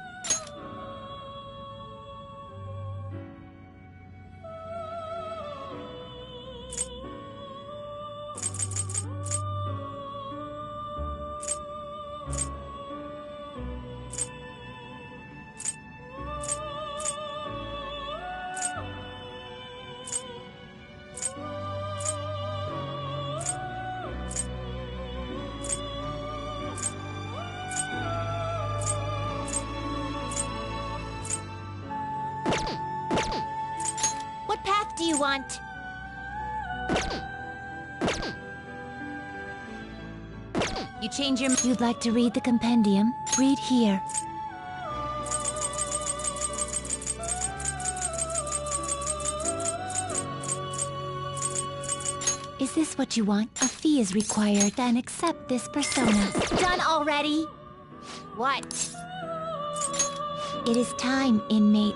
[SPEAKER 10] What path do you want? You change your... You'd like to read the compendium? Read here. Is this what you want? A fee is required, then accept this persona. Done already? What? It is time, inmate.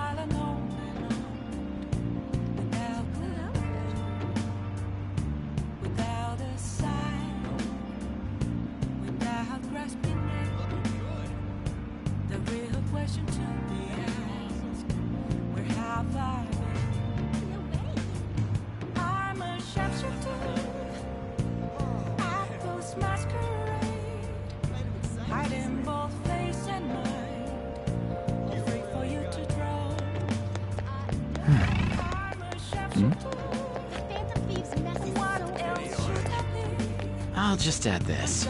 [SPEAKER 2] silent only without without a sign, without grasping it. The real question to be asked: where have I been? I'm a sharpshooter at Ghost Masquerade, hiding both face and mind, free for you to draw. I'm a sharpshooter. What else should I be?
[SPEAKER 12] I'll just add this.